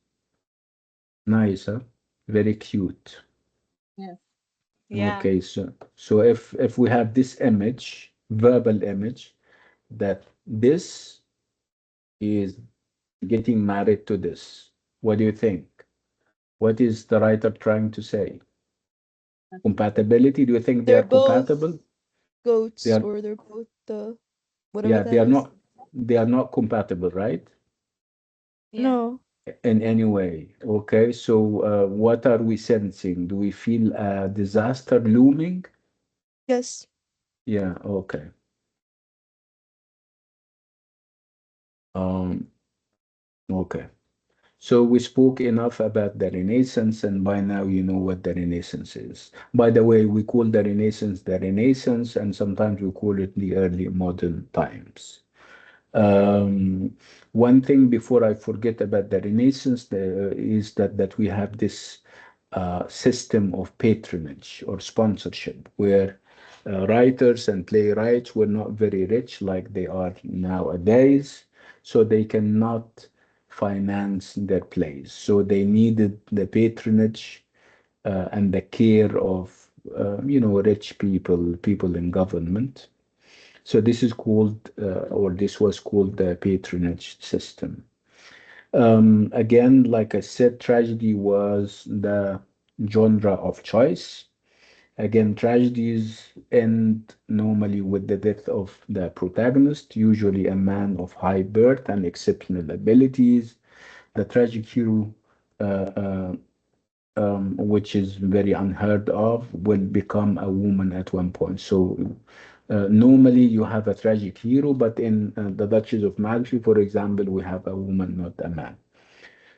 Nice, huh? Very cute. Yes. Okay, so if we have this image, verbal image, that this is getting married to this, what do you think? What is the writer trying to say? Compatibility? Do you think they They're are both compatible? They goats, are, or they're both whatever yeah, that is. they are not compatible, right? No. In any way. Okay, so what are we sensing? Do we feel a disaster looming? Yes. Yeah, okay. Um, okay. So we spoke enough about the Renaissance, and by now you know what the Renaissance is. By the way, we call the Renaissance, and sometimes we call it the early modern times. One thing before I forget about the Renaissance is that we have this system of patronage or sponsorship where writers and playwrights were not very rich like they are nowadays, so they cannot finance their plays. So they needed the patronage and the care of rich people, people in government. So this is called, or this was called the patronage system. Again, like I said, tragedy was the genre of choice. Again, tragedies end normally with the death of the protagonist, usually a man of high birth and exceptional abilities. The tragic hero, uh, uh, which is very unheard of, will become a woman at one point. So normally you have a tragic hero, but in the Duchess of Malfi, for example, we have a woman, not a man.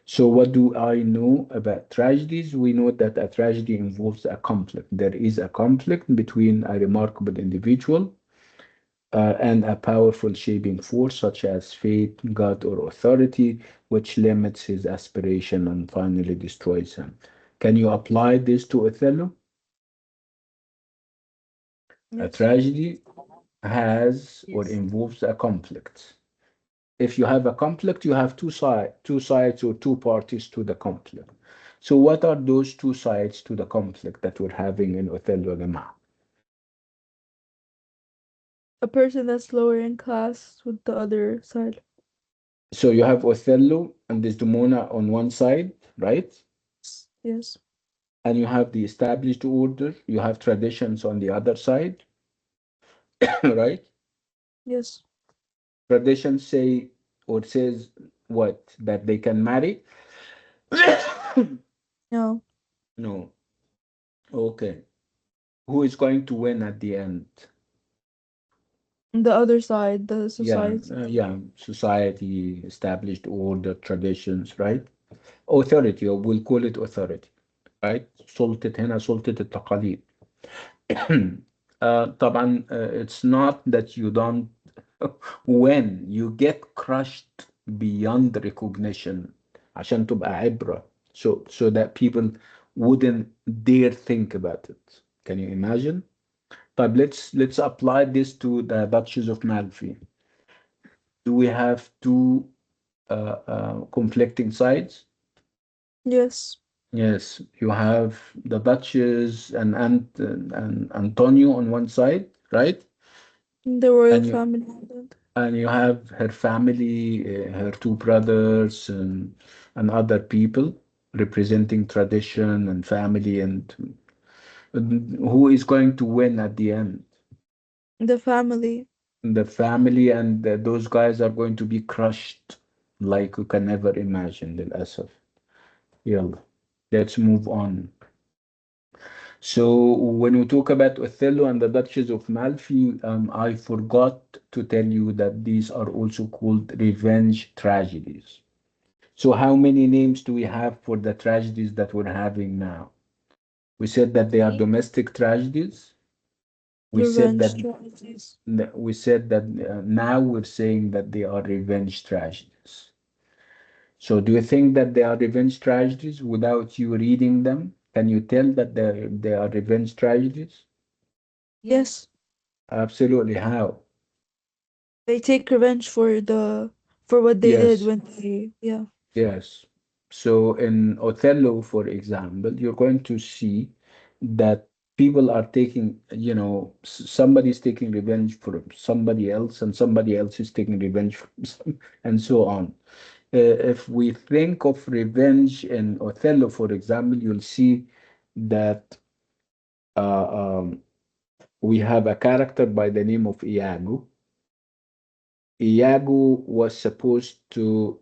So what do I know about tragedies? We know that a tragedy involves a conflict. There is a conflict between a remarkable individual and a powerful shaping force such as fate, God, or authority, which limits his aspiration and finally destroys him. Can you apply this to Othello? A Yes. tragedy has or Yes. involves a conflict. If you have a conflict, you have two sides or two parties to the conflict. So what are those two sides to the conflict that we're having in Othello Jama'a? A person that's lower in class with the other side. So you have Othello and Desdemona on one side, right? Yes. And you have the established order, you have traditions on the other side, right? Yes. Traditions say or says what? That they can marry? No. No. Okay. Who is going to win at the end? The other side, the Yeah, society. yeah, society, established order, traditions, right? Authority, or we'll call it authority, right? سلطة هنا سلطة التقاليد. طبعا it's not that you don't when you get crushed beyond recognition عشان تبقى عبرة so that people wouldn't dare think about it. Can you imagine? طيب let's apply this to the Duchess of Malfi. Do we have two conflicting sides? Yes. Yes, you have the Duchess and Antonio on one side, right? The royal And you family. And and you have her family, her two brothers and other people representing tradition and family and who is going to win at the end? the family. the family and those guys are going to be crushed like you can never imagine, للأسف. يلا, let's move on. So when we talk about Othello and the Duchess of Malfi, I forgot to tell you that these are also called revenge tragedies. So how many names do we have for the tragedies that we're having now? We said that they are Three. domestic tragedies. We said Revenge that strategies. now we're saying that they are revenge tragedies. So do you think that they are revenge tragedies without you reading them? Can you tell that they are revenge tragedies? Yes. Yes, Absolutely. How? they take revenge for what they did Yes, when they yeah. yes. So in Othello, for example, you're going to see that people are taking, somebody's taking revenge for somebody else, and somebody else is taking revenge from and so on. If we think of revenge in Othello, for example, you'll see that um, we have a character by the name of Iago. Iago was supposed to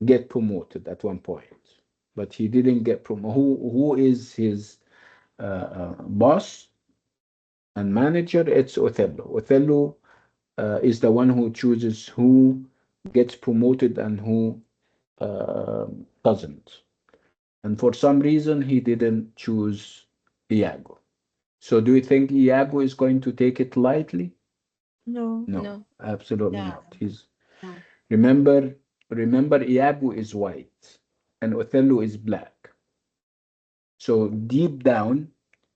get promoted at one point, but he didn't get promoted. Who is his boss and manager? It's Othello. Othello is the one who chooses who gets promoted and who uh, doesn't. And for some reason, he didn't choose Iago. So do you think Iago is going to take it lightly? No. No, No. absolutely No, not. He's no. remember, remember, Iago is white and Othello is black. So deep down,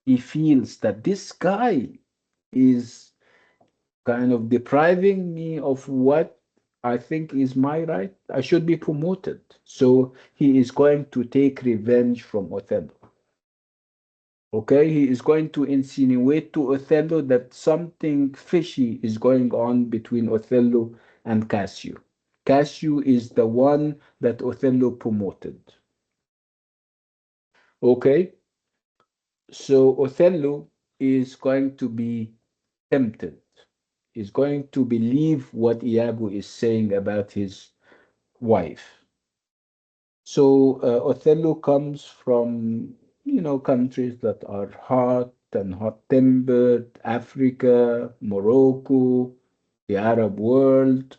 he feels that this guy is kind of depriving me of what I think is my right. I should be promoted. So he is going to take revenge from Othello. Okay, he is going to insinuate to Othello that something fishy is going on between Othello and Cassio. Cassio is the one that Othello promoted. Okay, so Othello is going to be tempted, is going to believe what Iago is saying about his wife. So Othello comes from, countries that are hot and hot-tempered, Africa, Morocco, the Arab world,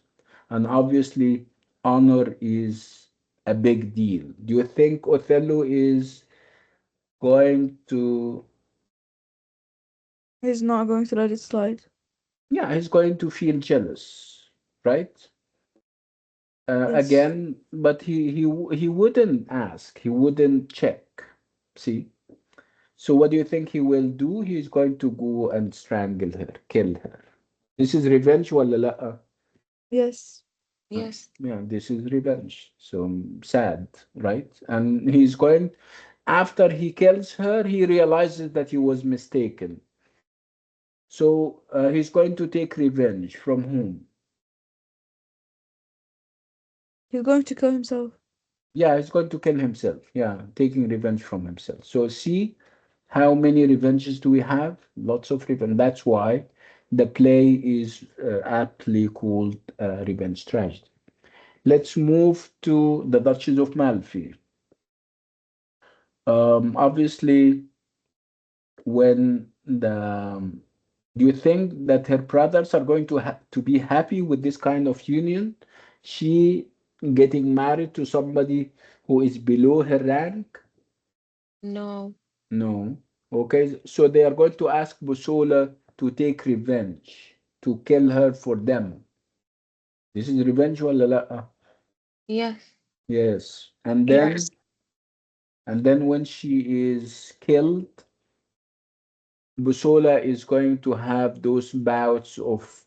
and obviously honor is a big deal. Do you think Othello is going to, He's not going to let it slide. yeah, he's going to feel jealous, right? Yes. Again, but he wouldn't ask, he wouldn't check. See? So what do you think he will do? He's going to go and strangle her, kill her. This is revenge ولا لأ? Yes. Yes. Yeah, this is revenge. So sad, right? And he's going, after he kills her, he realizes that he was mistaken. So he's going to take revenge from whom? He's going to kill himself. Yeah, he's going to kill himself. Yeah, taking revenge from himself. So see how many revenges do we have? Lots of revenge. That's why the play is aptly called Revenge Tragedy. Let's move to the Duchess of Malfi. Obviously, when do you think that her brothers are going to be happy with this kind of union? She getting married to somebody who is below her rank? No. No. Okay, so they are going to ask Busola to take revenge, to kill her for them. This is revenge ولا لأ? Yes. Yes. Yes. And then when she is killed, Busola is going to have those bouts of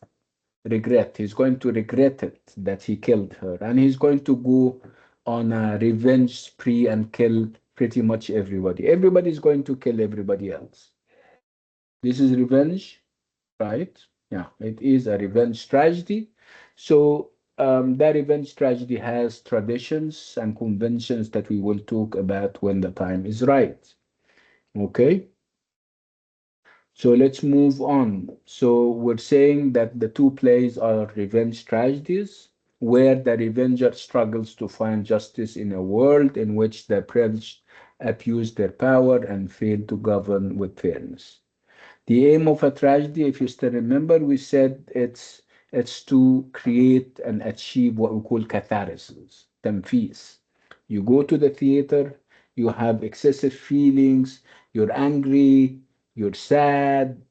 regret. He's going to regret it that he killed her, and he's going to go on a revenge spree and kill pretty much everybody. Everybody's going to kill everybody else. This is revenge, right? Yeah, it is a revenge tragedy. So that revenge tragedy has traditions and conventions that we will talk about when the time is right. Okay. So let's move on. So we're saying that the two plays are revenge tragedies, where the revenger struggles to find justice in a world in which the privileged abuse their power and fail to govern with fairness. The aim of a tragedy, if you still remember, we said it's to create and achieve what we call catharsis, تنفيس. You go to the theater, you have excessive feelings, you're angry, you're sad,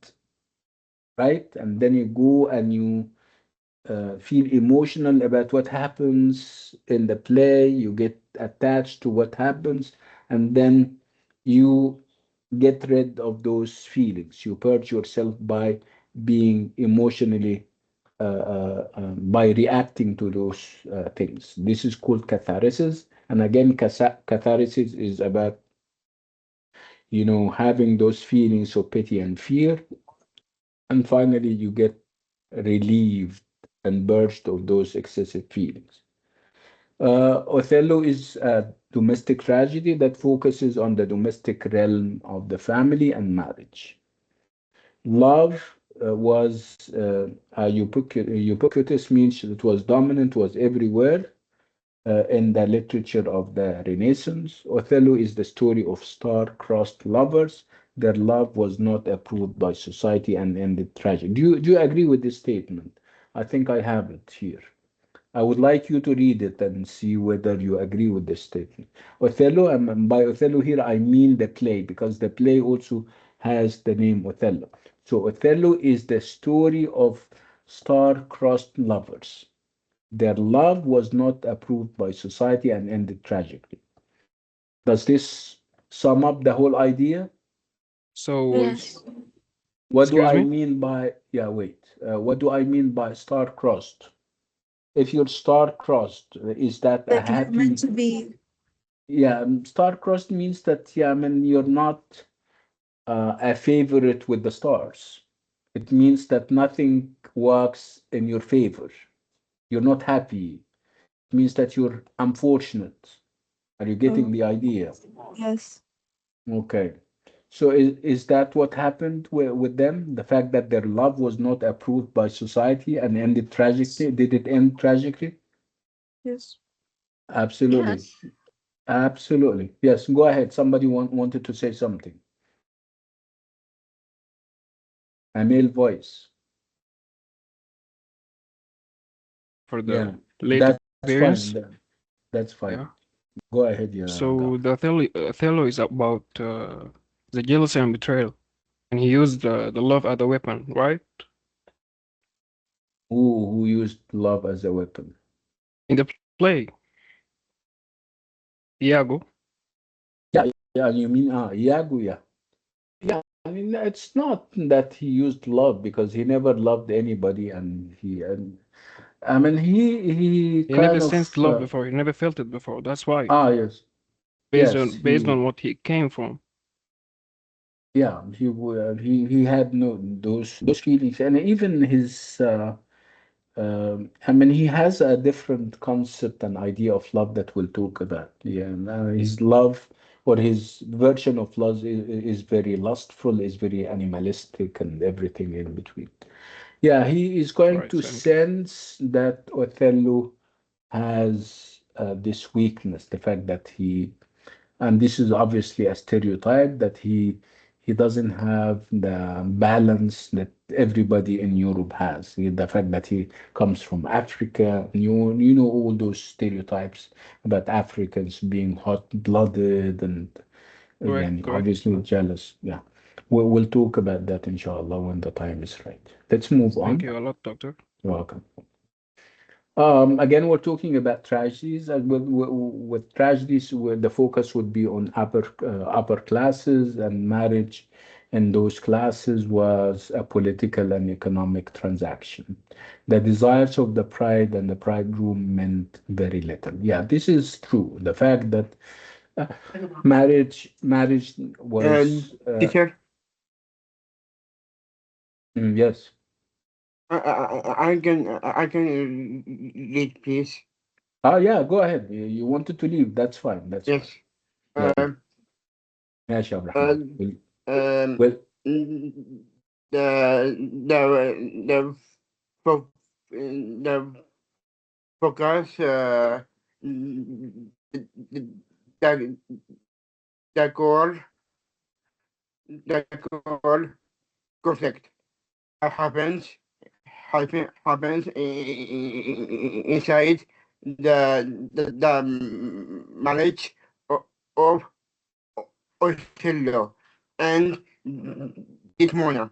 right? And then you go and you feel emotional about what happens in the play, you get attached to what happens, and then you get rid of those feelings. You purge yourself by being emotionally, by reacting to those things. This is called catharsis. And again, catharsis is about, having those feelings of pity and fear. And finally, you get relieved and purged of those excessive feelings. Othello is a domestic tragedy that focuses on the domestic realm of the family and marriage. Love was ubiquitous, means it was dominant, was everywhere in the literature of the Renaissance. Othello is the story of star-crossed lovers. Their love was not approved by society and ended tragic. Do you agree with this statement? I think I have it here. I would like you to read it and see whether you agree with this statement. Othello, and by Othello here I mean the play, because the play also has the name Othello. So Othello is the story of star-crossed lovers. Their love was not approved by society and ended tragically. Does this sum up the whole idea? So, Yes. What do excuse I me? mean by, yeah, wait. What do I mean by star-crossed? If you're star-crossed, is that a Like you're meant happy? to be. Yeah, star-crossed means that, yeah, I mean, you're not a favorite with the stars. It means that nothing works in your favor. You're not happy. It means that you're unfortunate. Are you getting Oh, the idea? yes. Okay. So is that what happened with them? The fact that their love was not approved by society and ended tragically? Did it end tragically? Yes. Absolutely. Yes. Absolutely. Yes, go ahead. Somebody wanted to say something. A male voice. For the Yeah, later that's fine. experience. That's fine. Yeah. Go ahead, yeah, Gaf. So the Othello is about the jealousy and betrayal, and he used the love as a weapon, right? Who used love as a weapon? In the play, Iago. Yeah, you mean Iago, yeah. Yeah, I mean it's not that he used love because he never loved anybody, and I mean he He never kind sensed of love before. He never felt it before. That's why, yes, based yes, on based on what he came from. yeah, he had no those feelings, and even his I mean, he has a different concept and idea of love that we'll talk about. Yeah, and, his love or his version of love is very lustful, is very animalistic, and everything in between. Yeah, he is going Right. to Thank you. sense that Othello has this weakness, the fact that and this is obviously a stereotype that he doesn't have the balance that everybody in Europe has. The fact that he comes from Africa, you know all those stereotypes about Africans being hot-blooded and Correct. yani, Correct. obviously jealous. Yeah, we'll talk about that inshallah when the time is right. Let's move Thank on. you a lot, doctor. You're welcome. Again, we're talking about tragedies, and with tragedies, where the focus would be on upper classes, and marriage in those classes was a political and economic transaction. The desires of the bride and the bridegroom meant very little. Yeah, this is true. The fact that uh, marriage was Teacher, yes. I can read, please. Yeah, go ahead. You wanted to leave. That's fine. That's fine. Yes. Yeah. Um. ماشي يا عبد Uh, الرحمن um. well, the fo- the focus the the goal the goal conflict happens happens inside the marriage of Othello and Desmona.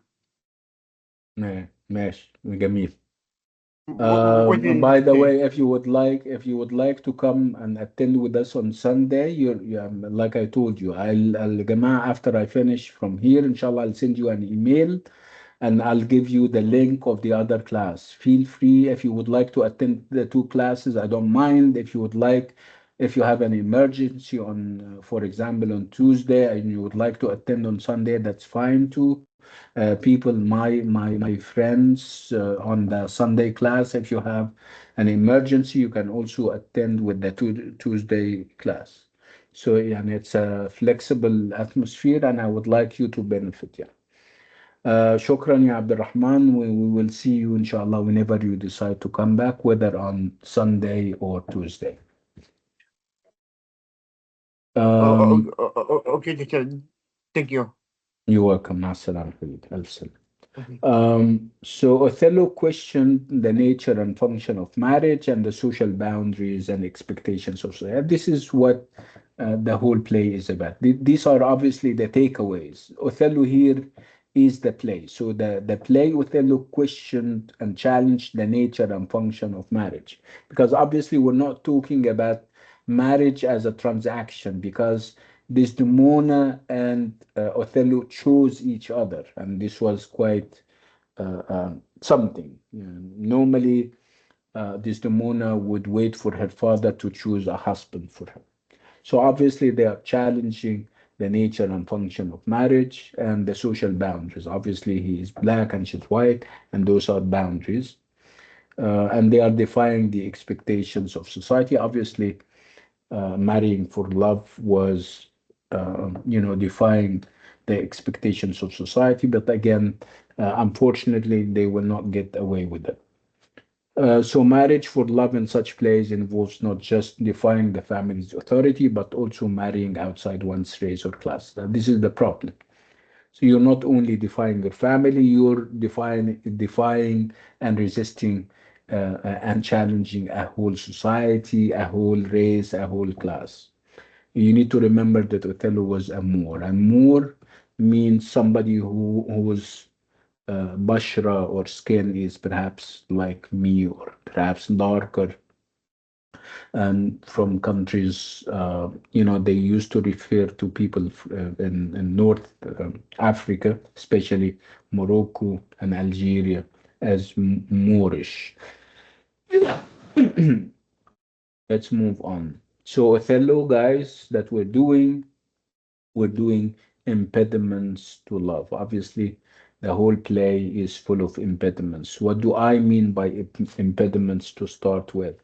ماشي جميل. What did By you the say? way, if you would like to come and attend with us on Sunday, like I told you, Jamaa, after I finish from here, inshallah, I'll send you an email and I'll give you the link of the other class. Feel free if you would like to attend the two classes. I don't mind. If you would like, if you have an emergency on, for example, on Tuesday and you would like to attend on Sunday, that's fine too. People, my friends on the Sunday class, if you have an emergency, you can also attend with the Tuesday class. So, yeah, and it's a flexible atmosphere, and I would like you to benefit. Yeah. Shukran, ya Abdurrahman. We will see you, inshallah, whenever you decide to come back, whether on Sunday or Tuesday. Um, Okay, teacher. Thank you. you're welcome. مع السلامة حبيبي. ألف سلامة. Okay. So Othello questioned the nature and function of marriage and the social boundaries and expectations of society. This is what the whole play is about. These are obviously the takeaways. Othello here is the play. So the play Othello questioned and challenged the nature and function of marriage. Because obviously we're not talking about marriage as a transaction, because Desdemona and Othello chose each other, and this was quite something. Normally, Desdemona would wait for her father to choose a husband for her. So obviously, they are challenging the nature and function of marriage and the social boundaries. Obviously, he is black and she's white, and those are boundaries. And they are defying the expectations of society. Obviously, marrying for love was, defying the expectations of society. But again, unfortunately, they will not get away with it. So marriage for love in such plays involves not just defying the family's authority, but also marrying outside one's race or class. This is the problem. So you're not only defying your family, you're defying and resisting and challenging a whole society, a whole race, a whole class. You need to remember that Othello was a Moor. And Moor means somebody whose bashra or skin is perhaps like me or perhaps darker. And from countries, they used to refer to people in North Africa, especially Morocco and Algeria, as Moorish. Let's move on. So Othello, guys, that we're doing impediments to love. Obviously, the whole play is full of impediments. What do I mean by impediments to start with?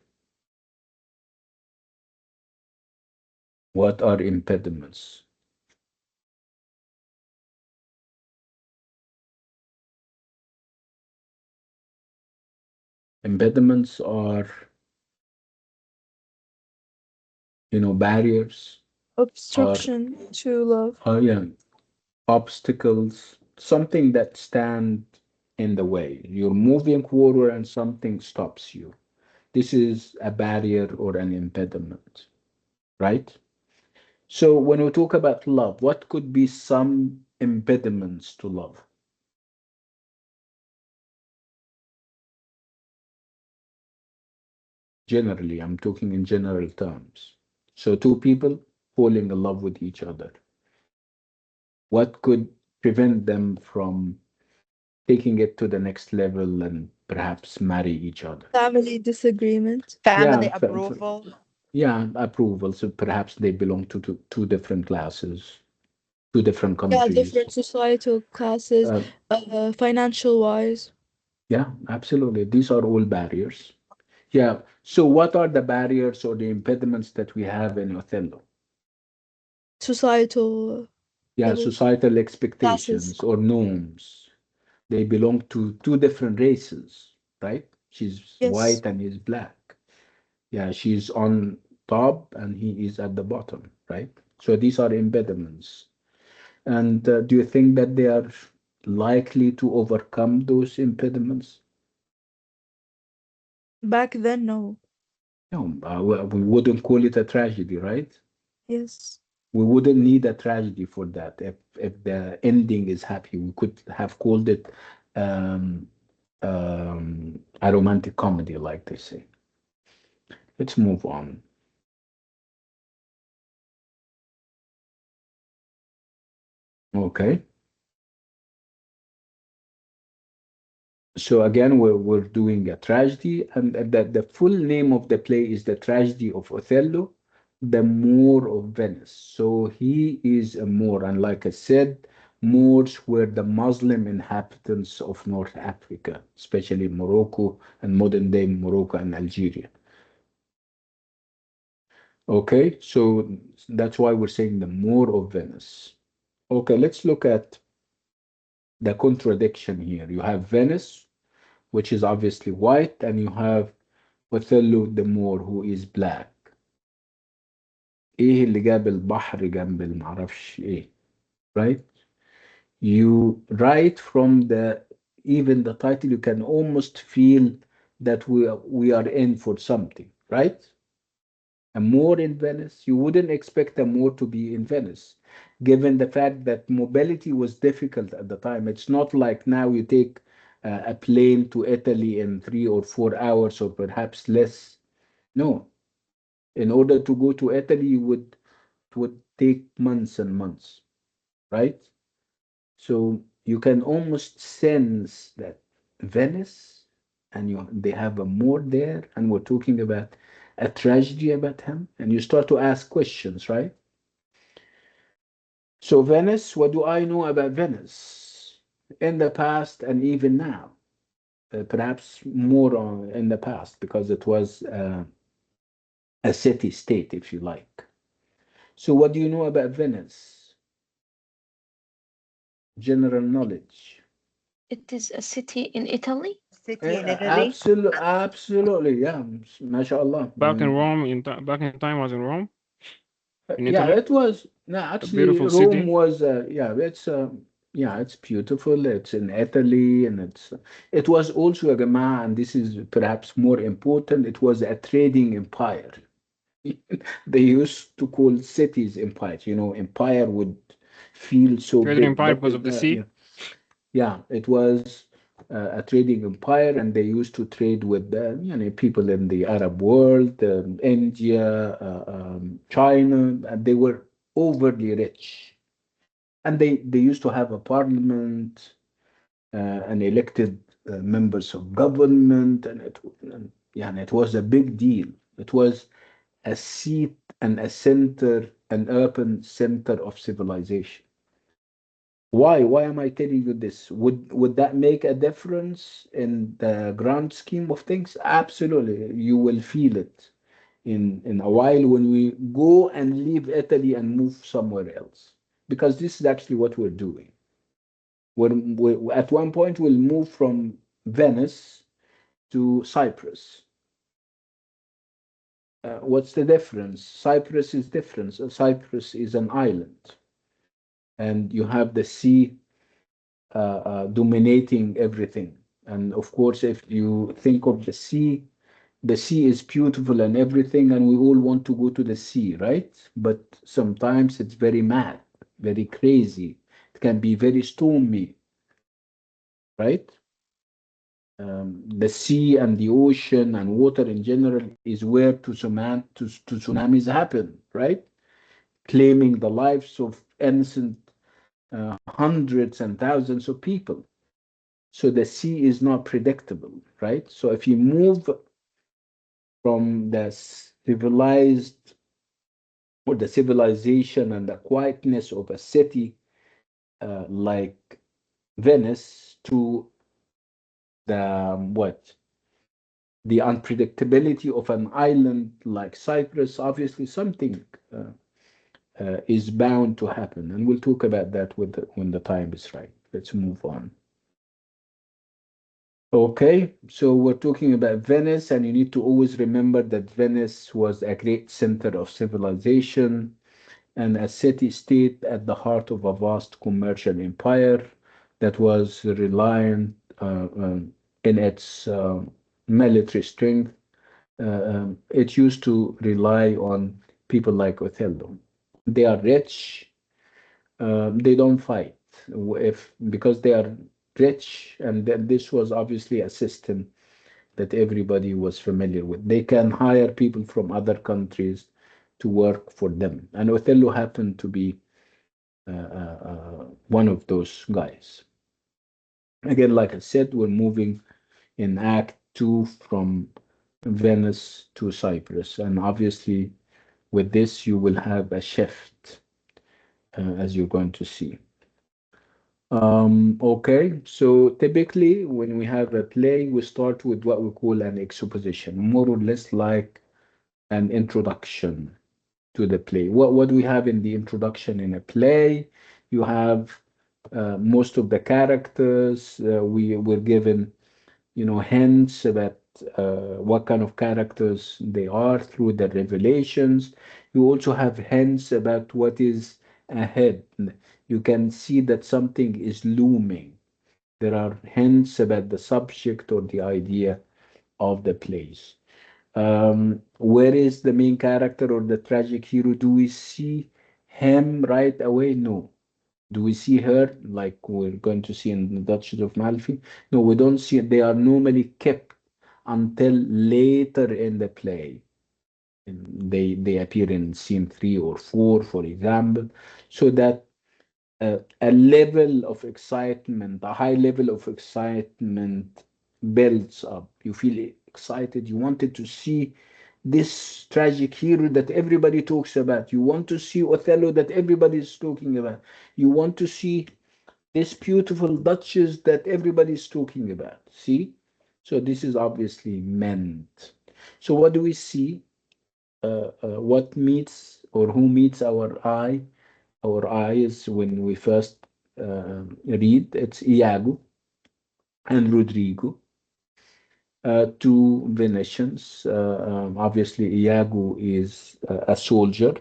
What are impediments? Impediments are, barriers, or, Obstruction to love. yeah, obstacles, something that stand in the way. You're moving forward and something stops you. This is a barrier or an impediment, right? So when we talk about love, what could be some impediments to love? Generally, I'm talking in general terms. So two people falling in love with each other. What could prevent them from taking it to the next level and perhaps marry each other? Family disagreement. Yeah, Family approval. yeah, approval. So perhaps they belong to two different classes, two different Yeah, countries. different societal classes, Uh, financial wise, yeah, absolutely. These are all barriers. Yeah. So what are the barriers or the impediments that we have in Othello? societal Yeah, levels, societal classes. expectations or norms. They belong to two different races, right? She's Yes. white and he's black. Yeah, she's on top and he is at the bottom, right? So these are impediments. And do you think that they are likely to overcome those impediments? Back then, no. No, we wouldn't call it a tragedy, right? Yes. We wouldn't need a tragedy for that. If the ending is happy, we could have called it um, a romantic comedy, like they say. Let's move on. Okay. So again, we're doing a tragedy, and the full name of the play is The Tragedy of Othello, the Moor of Venice. So he is a Moor, and like I said, Moors were the Muslim inhabitants of North Africa, especially Morocco and modern day Morocco and Algeria. Okay, so that's why we're saying the Moor of Venice. Okay, let's look at the contradiction here. You have Venice, which is obviously white, and you have Othello the Moor who is black. ايه اللي جاب البحر جنب المعرفش ايه, right? You write from the even the title you can almost feel that we are in for something, right? A Moor in Venice, you wouldn't expect a Moor to be in Venice, given the fact that mobility was difficult at the time. It's not like now you take a plane to Italy in 3 or 4 hours or perhaps less. No, in order to go to Italy, it would take months and months, right? So you can almost sense that Venice, and they have a Moor there, and we're talking about a tragedy about him, and you start to ask questions, right? So Venice, what do I know about Venice in the past and even now? Perhaps more in the past because it was a city state, if you like. So what do you know about Venice? General knowledge. It is a city in Italy. City in Italy. Absolutely, yeah, mashallah. Back in Rome, back in time was in Rome, in Yeah, Italy. it was. No, A actually, beautiful Rome city. was. Yeah, it's beautiful. It's in Italy, and it was also a Jama'ah, and this is perhaps more important. It was a trading empire. They used to call cities empires. Empire would feel so Traded big, empire but because of the sea. yeah, yeah, it was a trading empire, and they used to trade with people in the Arab world, India, China, and they were overly rich. And they used to have a parliament and elected members of government, and it was a big deal. It was a seat and a center, an urban center of civilization. Why? Why am I telling you this? Would that make a difference in the grand scheme of things? Absolutely. You will feel it in a while when we go and leave Italy and move somewhere else. Because this is actually what we're doing. At one point, we'll move from Venice to Cyprus. What's the difference? Cyprus is different. Cyprus is an island, and you have the sea dominating everything. And of course, if you think of the sea is beautiful and everything, and we all want to go to the sea, right? But sometimes it's very mad, very crazy. It can be very stormy, right? The sea and the ocean and water in general is where to tsunamis happen, right? Claiming the lives of innocent hundreds and thousands of people. So the sea is not predictable, right? So if you move from the civilized or the civilization and the quietness of a city like Venice to the the unpredictability of an island like Cyprus, obviously something is bound to happen, and we'll talk about that when the time is right. Let's move on. Okay, so we're talking about Venice, and you need to always remember that Venice was a great center of civilization and a city-state at the heart of a vast commercial empire that was reliant in its military strength. It used to rely on people like Othello. They are rich, they don't fight if because they are rich, and this was obviously a system that everybody was familiar with. They can hire people from other countries to work for them, and Othello happened to be one of those guys. Again, like I said, we're moving in Act Two from Venice to Cyprus, and obviously with this you will have a shift as you're going to see. Okay, so typically when we have a play, we start with what we call an exposition, more or less like an introduction to the play. What do we have in the introduction in a play? You have most of the characters. We were given, hints about what kind of characters they are through the revelations. You also have hints about what is ahead. You can see that something is looming. There are hints about the subject or the idea of the plays. Where is the main character or the tragic hero? Do we see him right away? No. Do we see her like we're going to see in the Duchess of Malfi? No, we don't see it. They are normally kept until later in the play. And they appear in scene 3 or 4, for example, so that a level of excitement, a high level of excitement builds up. You feel excited. You wanted to see this tragic hero that everybody talks about. You want to see Othello that everybody is talking about. You want to see this beautiful Duchess that everybody is talking about. See? So this is obviously meant. So what do we see? What meets or who meets our eyes when we first read? It's Iago and Rodrigo, two Venetians. Obviously, Iago is a soldier,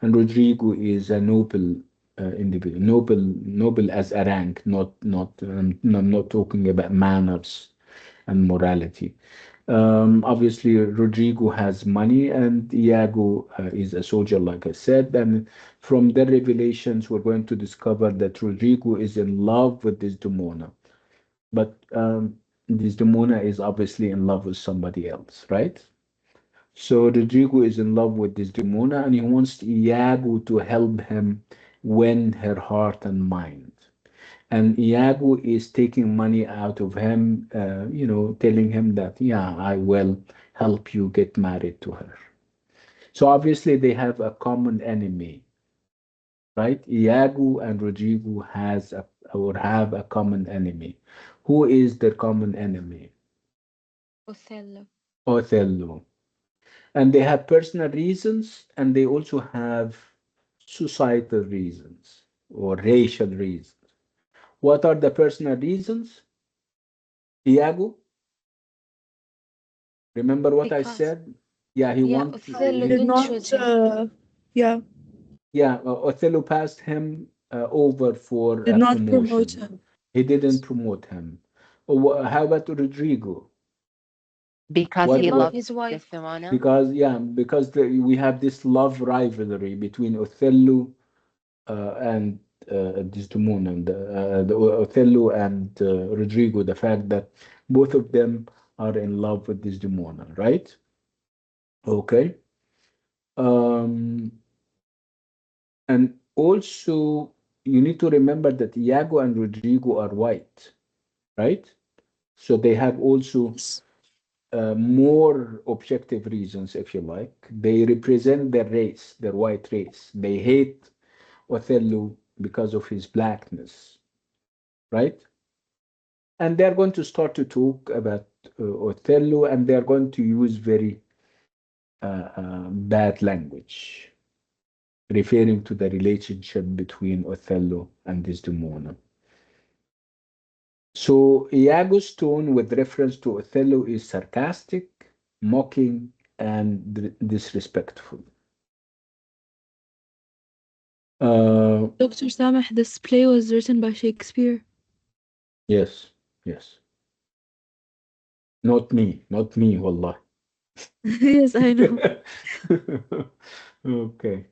and Rodrigo is a noble individual. Noble as a rank, I'm not talking about manners and morality. Obviously, Rodrigo has money, and Iago is a soldier, like I said. And from the revelations, we're going to discover that Rodrigo is in love with Desdemona. But Desdemona is obviously in love with somebody else, right? So Rodrigo is in love with Desdemona, and he wants Iago to help him win her heart and mind. And Iago is taking money out of him, telling him that, yeah, I will help you get married to her. So obviously they have a common enemy, right? Iago and Rodrigo have a common enemy. Who is their common enemy? Othello. Othello. And they have personal reasons, and they also have societal reasons or racial reasons. What are the personal reasons? Iago, remember what I Because, said? Yeah, yeah, Othello Did didn't not, choose him. yeah, yeah, Othello passed him over for did a not promote promotion. him. He didn't promote him. How about Rodrigo? Because He What, he loved what? loved his wife. Desdemona. Because we have this love rivalry between Othello and Desdemona, and the Othello and Rodrigo. The fact that both of them are in love with Desdemona, right? Okay. Um, and also, you need to remember that Iago and Rodrigo are white, right? So they have also more objective reasons, if you like. They represent their race, their white race. They hate Othello because of his blackness, right? And they're going to start to talk about Othello, and they're going to use very bad language, referring to the relationship between Othello and Desdemona. So Iago's tone with reference to Othello is sarcastic, mocking, and disrespectful. Uh, Dr. Sameh, this play was written by Shakespeare. yes, yes. Not me, wallah. Yes, I know. Okay.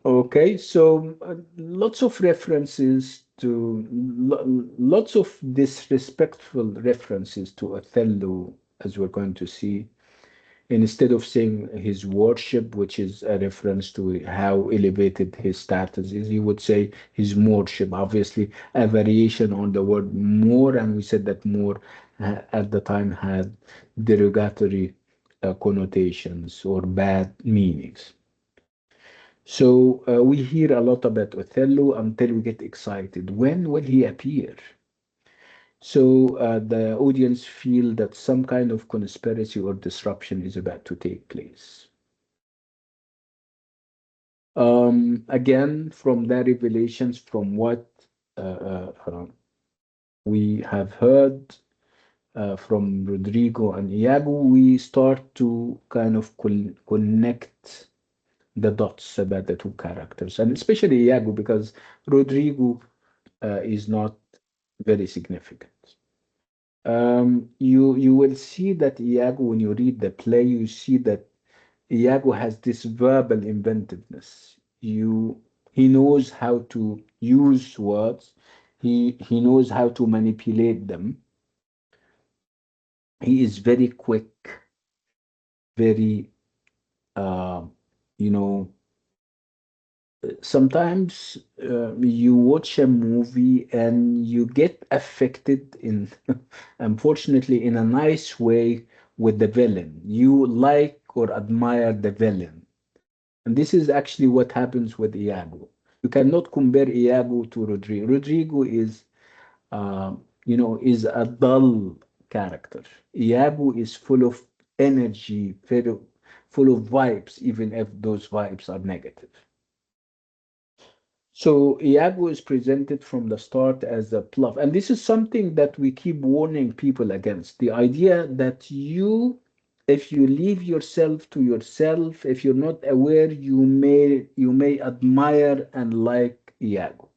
Okay, so lots of references to lots of disrespectful references to Othello, as we're going to see. Instead of saying his worship, which is a reference to how elevated his status is, he would say his lordship, obviously a variation on the word more, and we said that more at the time had derogatory connotations or bad meanings. So we hear a lot about Othello until we get excited. When will he appear? So the audience feel that some kind of conspiracy or disruption is about to take place. Again, from the revelations, from what we have heard from Rodrigo and Iago, we start to kind of connect the dots about the two characters, and especially Iago, because Rodrigo is not very significant. You will see that Iago, when you read the play, you see that Iago has this verbal inventiveness. He knows how to use words. He knows how to manipulate them. He is very quick, very uh, you know. Sometimes you watch a movie and you get affected in, unfortunately, in a nice way with the villain. You like or admire the villain. And this is actually what happens with Iago. You cannot compare Iago to Rodrigo. Rodrigo is a dull character. Iago is full of energy, full of vibes, even if those vibes are negative. So Iago is presented from the start as a bluff. And this is something that we keep warning people against. The idea that if you leave yourself to yourself, if you're not aware, you may admire and like Iago.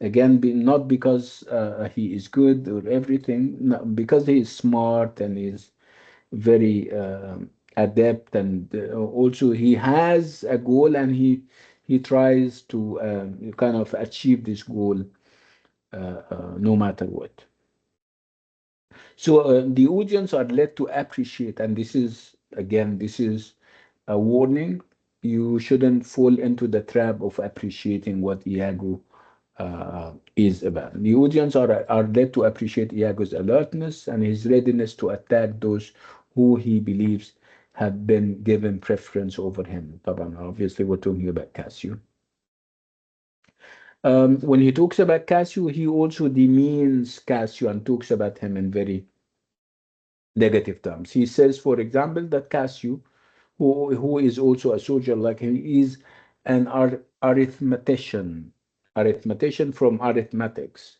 Again, not because he is good or everything, no, because he is smart and is very adept, and also he has a goal, and he tries to kind of achieve this goal no matter what. So the audience are led to appreciate, and this is a warning. You shouldn't fall into the trap of appreciating what Iago is about. The audience are led to appreciate Iago's alertness and his readiness to attack those who he believes have been given preference over him. طبعا, obviously, we're talking about Cassio. When he talks about Cassio, he also demeans Cassio and talks about him in very negative terms. He says, for example, that Cassio, who is also a soldier like him, is an arithmetician from arithmetics.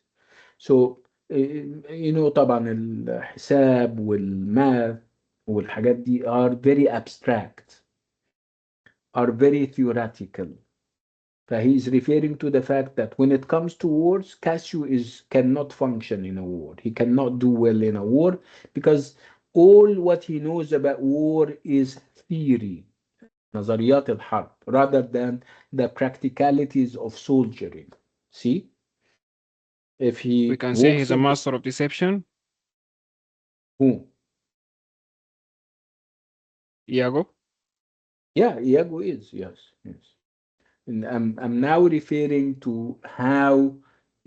So طبعا الحساب والmath والحاجات دي are very abstract, are very theoretical. فhe is referring to the fact that when it comes to wars, Cassio cannot function in a war. He cannot do well in a war because all what he knows about war is theory, نظريات الحرب, rather than the practicalities of soldiering. See, if We he can say walks he's a into master of deception. who? Iago. Yeah, Iago is, yes, yes. And I'm now referring to how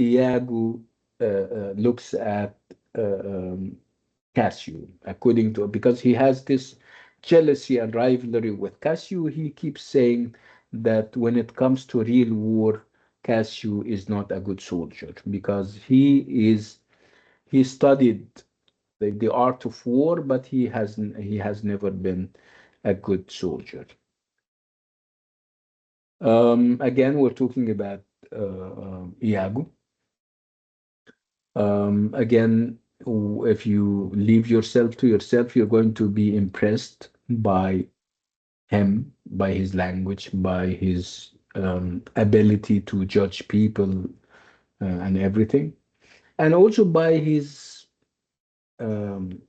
Iago looks at uh, um, Cassio, according to, because he has this jealousy and rivalry with Cassio. He keeps saying that when it comes to real war, Cassio is not a good soldier because he studied the art of war, but he has never been a good soldier. Again, we're talking about Iago. Again, if you leave yourself to yourself, you're going to be impressed by him, by his language, by his ability to judge people and everything, and also by his um,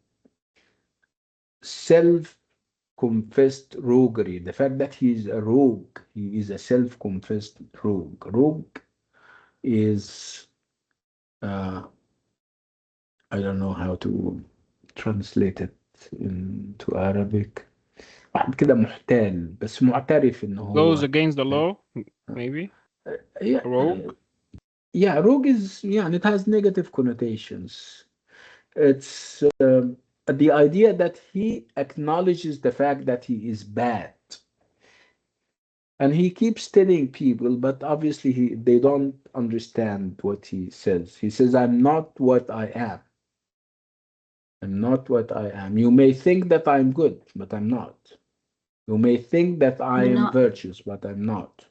self-confessed roguery. The fact that he's a rogue, he is a self-confessed rogue. Rogue is uh, I don't know how to translate it into Arabic. واحد كده محتال بس معترف إن Goes هو against the law, maybe. yeah, Rogue. yeah, rogue is yeah, and it has negative connotations. It's the idea that he acknowledges the fact that he is bad, and he keeps telling people, but obviously they don't understand what he says. He says, "I'm not what I am. I'm not what I am. You may think that I'm good, but I'm not. You may think that I am virtuous, but I'm not."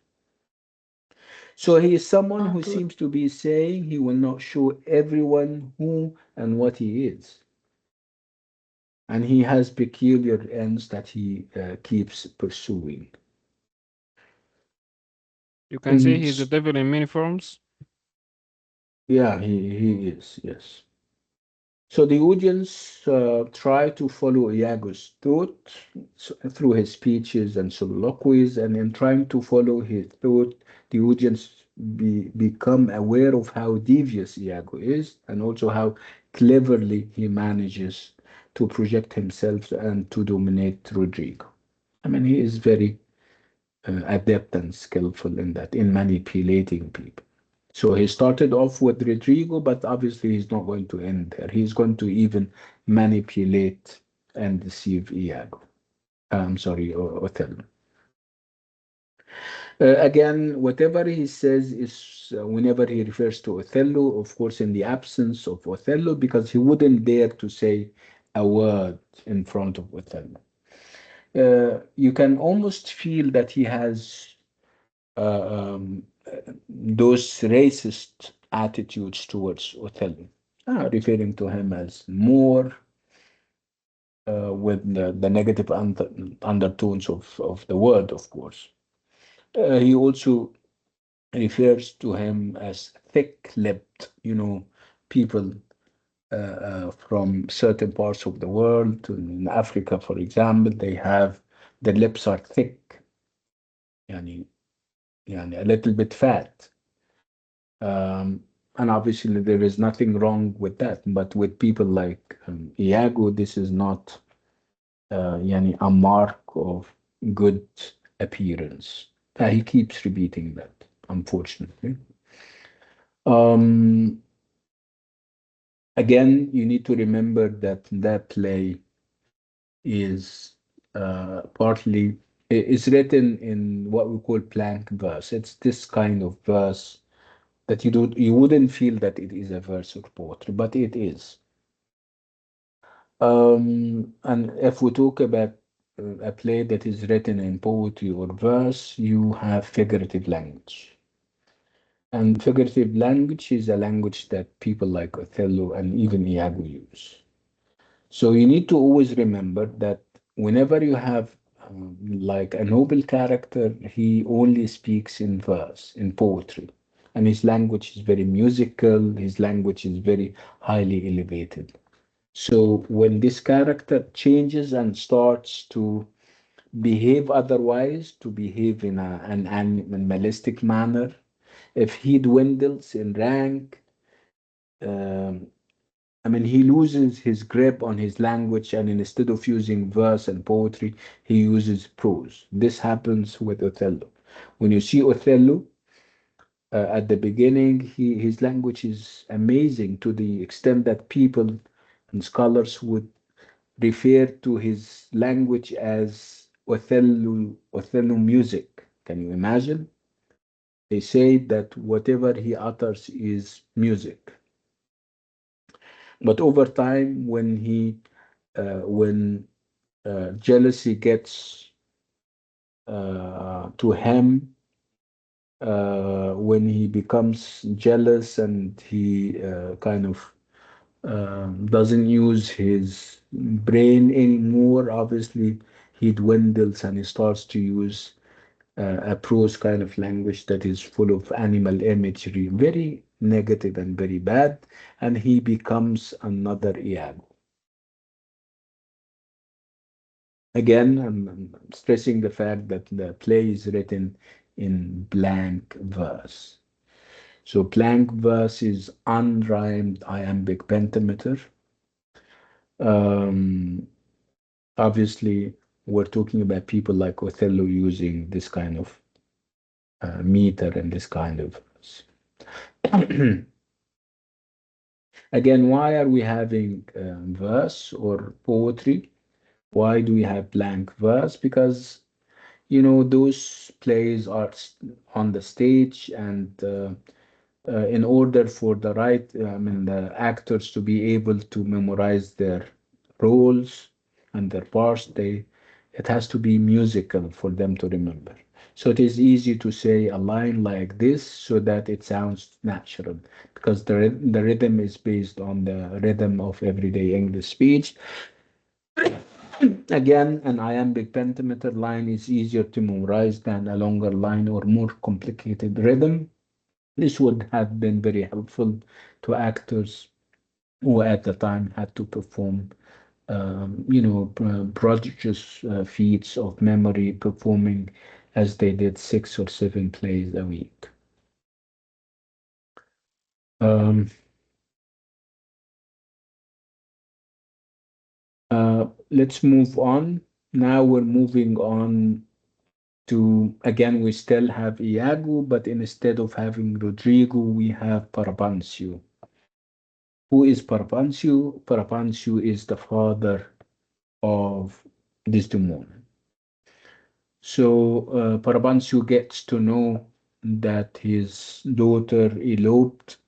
So he is someone who seems to be saying he will not show everyone who and what he is. And he has peculiar ends that he keeps pursuing. You can say And he's the devil in many forms. yeah, he is, yes. So the audience try to follow Iago's thought through his speeches and soliloquies, and in trying to follow his thought, the audience become aware of how devious Iago is, and also how cleverly he manages to project himself and to dominate Rodrigo. I mean, he is very adept and skillful in that, in manipulating people. So he started off with Rodrigo, but obviously he's not going to end there. He's going to even manipulate and deceive Iago. I'm sorry, Othello. Again, whatever he says is whenever he refers to Othello, of course, in the absence of Othello, because he wouldn't dare to say a word in front of Othello. You can almost feel that he has those racist attitudes towards Othello, referring to him as Moor, with the negative undertones of the word, of course. He also refers to him as thick-lipped, people from certain parts of the world. In Africa, for example, their lips are thick, يعني, يعني a little bit fat. Um, and obviously, there is nothing wrong with that. But with people like Iago, this is not yani a mark of good appearance. He keeps repeating that, unfortunately. Um, Again, you need to remember that that play is partly is written in what we call blank verse. It's this kind of verse that you wouldn't feel that it is a verse or poetry, but it is. And if we talk about a play that is written in poetry or verse, you have figurative language. And figurative language is a language that people like Othello and even Iago use. So you need to always remember that whenever you have like a noble character, he only speaks in verse, in poetry. And his language is very musical, his language is very highly elevated. So when this character changes and starts to behave otherwise, to behave in an animalistic manner, if he dwindles in rank, um, I mean, he loses his grip on his language, and instead of using verse and poetry, he uses prose. This happens with Othello. When you see Othello at the beginning, his language is amazing to the extent that people and scholars would refer to his language as Othello music. Can you imagine? They say that whatever he utters is music. But over time, when jealousy gets to him, when he becomes jealous and he kind of doesn't use his brain anymore, obviously he dwindles and he starts to use a prose kind of language that is full of animal imagery, very negative and very bad, and he becomes another Iago. Again, I'm stressing the fact that the play is written in blank verse. So blank verse is unrhymed iambic pentameter. Um, Obviously, we're talking about people like Othello using this kind of meter and this kind of verse. Again, why are we having verse or poetry? Why do we have blank verse? Because those plays are on the stage, and in order for the actors to be able to memorize their roles and their parts, it has to be musical for them to remember. So it is easy to say a line like this so that it sounds natural, because the rhythm is based on the rhythm of everyday English speech. Again, an iambic pentameter line is easier to memorize than a longer line or more complicated rhythm. This would have been very helpful to actors who at the time had to perform, prodigious feats of memory, performing as they did 6 or 7 plays a week. Um, let's move on. Now we're moving on to, again, we still have Iago, but instead of having Rodrigo, we have Parapancio. Who is Parapancio? Parapancio is the father of Desdemona. So Parapancio gets to know that his daughter eloped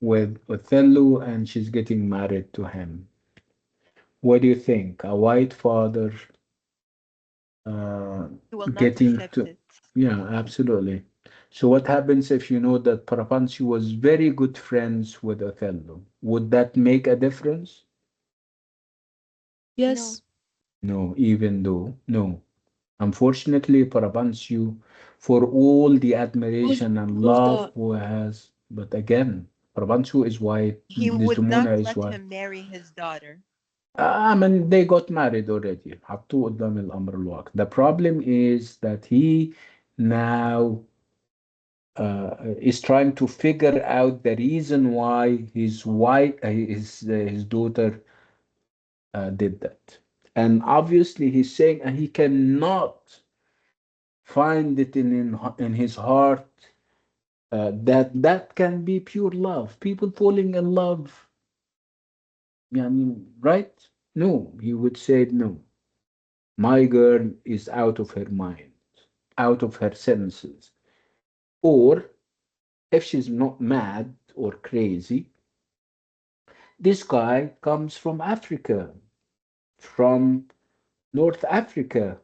with Othello and she's getting married to him. What do you think? A white father uh, He will not getting accept to, it. yeah, absolutely. So what happens if you know that Parapancio was very good friends with Othello? Would that make a difference? No. Yes. No, even though, no. Unfortunately, Parapancio, for all the Who's admiration and who's love that? who has, but again, Parapancio is white, He would not Desdemona is let white. him marry his daughter. I mean, they got married already. حطوه قدام الأمر الواقع. The problem is that he now is trying to figure out the reason why his daughter did that. And obviously, he's saying he cannot find it in his heart that can be pure love. People falling in love, yeah, I mean, right? No, he would say no. My girl is out of her mind, out of her senses. Or if she's not mad or crazy, this guy comes from Africa, from North Africa,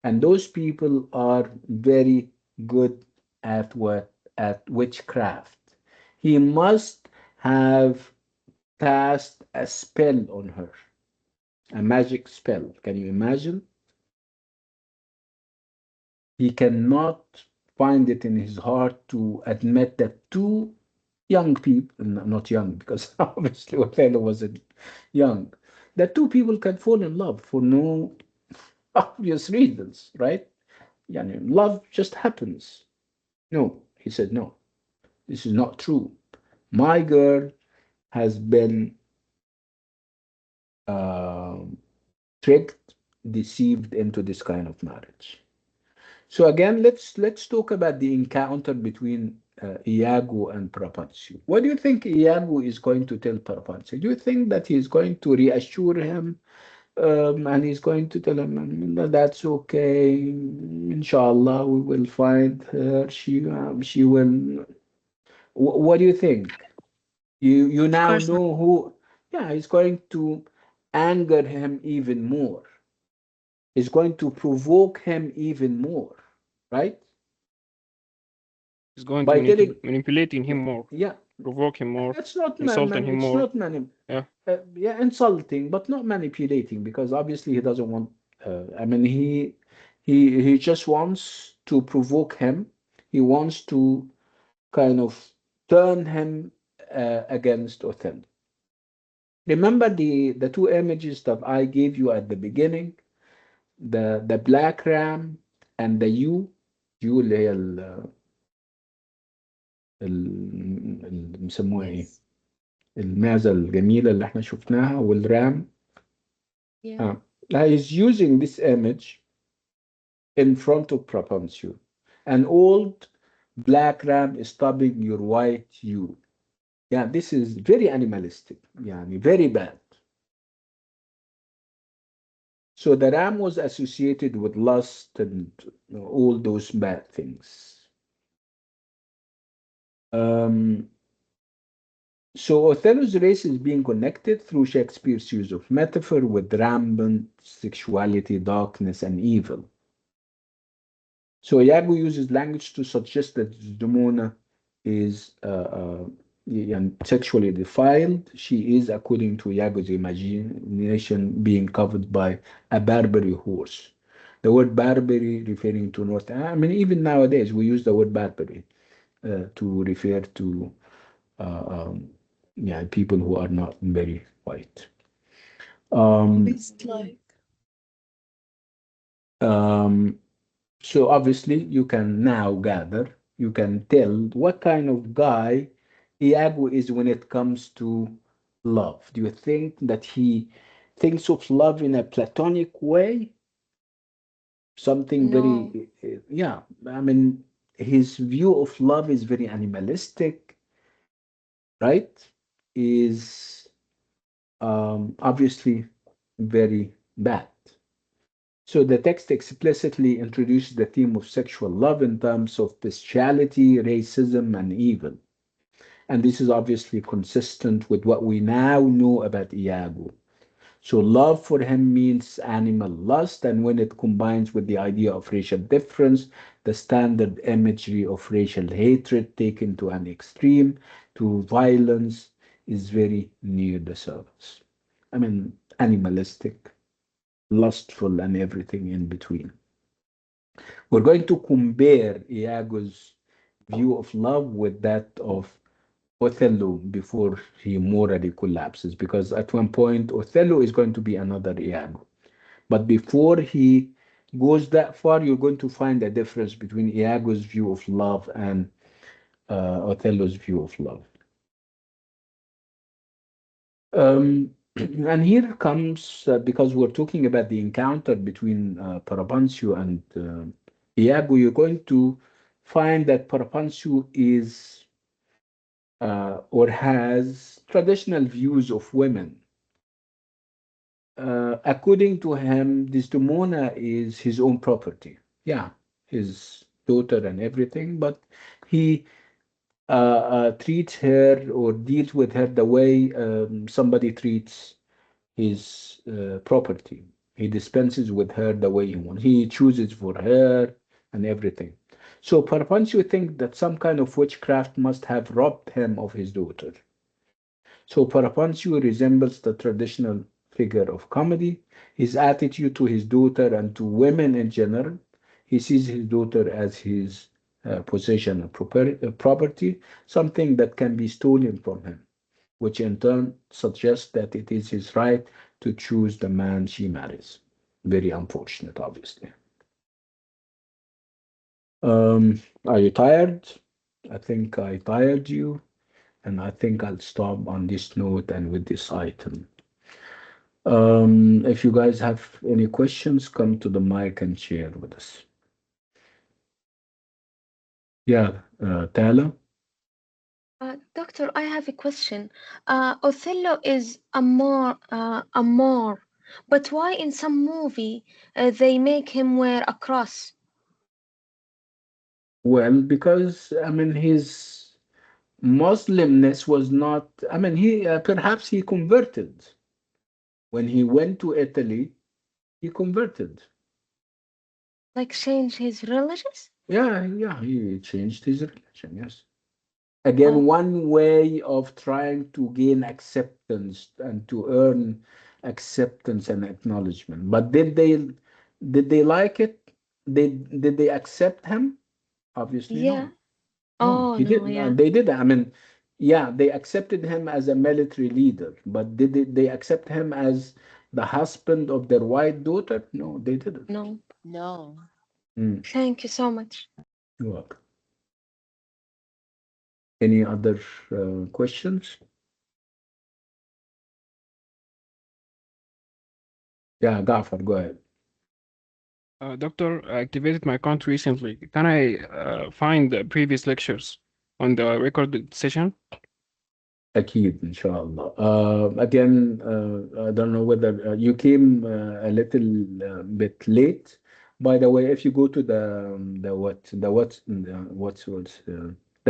and those people are very good at witchcraft. He must have cast a spell on her, a magic spell. Can you imagine? He cannot find it in his heart to admit that two young people, not young, because obviously Othello wasn't young, that two people can fall in love for no obvious reasons, right? Yani, love just happens. No, he said, no, this is not true. My girl has been um tricked, deceived into this kind of marriage. So again, let's talk about the encounter between Iago and Parapancio. What do you think Iago is going to tell Parapancio? Do you think that he's going to reassure him, and he's going to tell him, That's okay, inshallah, we will find her. She will." What do you think? You Of now course not. know who. Yeah, he's going to anger him even more. Is going to provoke him even more, right? He's going to by telling, manipulating him more, yeah, provoke him more, it's not insulting him it's more. not Yeah. yeah, insulting, but not manipulating, because obviously he doesn't want. I mean, he just wants to provoke him. He wants to kind of turn him against Othello. Remember the two images that I gave you at the beginning, the black ram and the يو اللي هي بيسموها ايه، المعزة الجميلة اللي احنا شفناها، والرام. Yeah. He's using this image in front of Propencio. An old black ram is stopping your white ewe. Yeah, this is very animalistic, يعني very bad. So the ram was associated with lust and all those bad things. So Othello's race is being connected through Shakespeare's use of metaphor with rampant sexuality, darkness, and evil. So Iago uses language to suggest that Desdemona is sexually defiled. She is, according to Iago's imagination, being covered by a Barbary horse. The word Barbary referring to North. I mean, even nowadays we use the word Barbary to refer to people who are not very white. Beast like. So obviously you can now gather, you can tell what kind of guy Iago is when it comes to love. Do you think that he thinks of love in a platonic way? Something No. very, yeah, I mean, his view of love is very animalistic, right? Is obviously very bad. So the text explicitly introduces the theme of sexual love in terms of bestiality, racism, and evil. And this is obviously consistent with what we now know about Iago. So love for him means animal lust, and when it combines with the idea of racial difference, the standard imagery of racial hatred taken to an extreme, to violence, is very near the surface. I mean, animalistic, lustful, and everything in between. We're going to compare Iago's view of love with that of Othello before he morally collapses, because at one point Othello is going to be another Iago. But before he goes that far, you're going to find a difference between Iago's view of love and Othello's view of love. And here comes, because we're talking about the encounter between Parapancio and Iago, you're going to find that Parapancio is or has traditional views of women. According to him, Desdemona is his own property. Yeah, his daughter and everything, but he treats her or deals with her the way somebody treats his property. He dispenses with her the way he wants. He chooses for her and everything. So Parpancio thinks that some kind of witchcraft must have robbed him of his daughter. So Parapancio resembles the traditional figure of comedy. His attitude to his daughter and to women in general, he sees his daughter as his possession and property, something that can be stolen from him, which in turn suggests that it is his right to choose the man she marries. Very unfortunate, obviously. Are you tired? I think I tired you, and I think I'll stop on this note and with this item. If you guys have any questions, come to the mic and share with us. Yeah, Tala? Doctor, I have a question. Othello is a Moor, but why in some movie they make him wear a cross? Well, because I mean his Muslimness was not. I mean he perhaps he converted when he went to Italy. He converted. Like change his religious? Yeah, he changed his religion, yes. Again, Oh, one way of trying to gain acceptance and to earn acceptance and acknowledgement. But did they like it? Did they accept him? Obviously yeah. no. No, Oh, he no, didn't. yeah. They didn't. I mean, yeah, they accepted him as a military leader, but did they accept him as the husband of their white daughter? No, they didn't. No. No. Mm, Thank you so much. you're welcome. Any other questions? Yeah, Gafar, go ahead. Doctor, I activated my account recently. Can I find the previous lectures on the recorded session? أكيد إن شاء الله. Again, I don't know whether you came a little bit late. By the way, if you go to the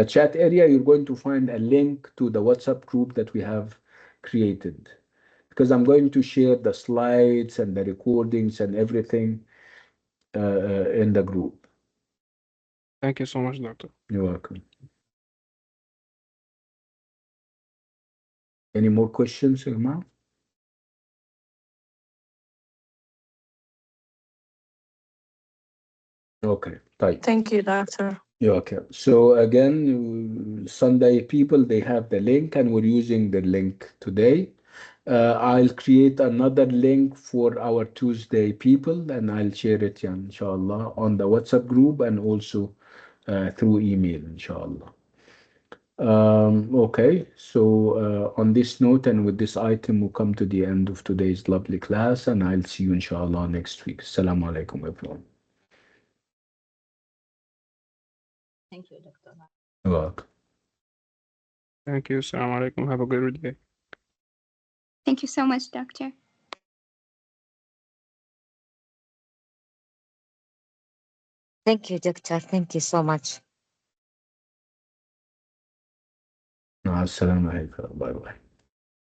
chat area, you're going to find a link to the WhatsApp group that we have created. Because I'm going to share the slides and the recordings and everything in the group. Thank you so much, Doctor. You're welcome. Any more questions, Irma? Okay, طيب. Thank you, doctor. Yeah, okay. So again, Sunday people, they have the link and we're using the link today. I'll create another link for our Tuesday people and I'll share it, yeah, inshallah, on the WhatsApp group and also through email, inshallah. Okay, so on this note and with this item, we'll come to the end of today's lovely class and I'll see you, inshallah, next week. Assalamu alaikum, everyone. Thank you, Dr. You're welcome. Thank you. Assalamu alaikum. Have a good day. Thank you so much, doctor. Thank you, Doctor. Thank you so much. Assalamu alaikum. Bye bye.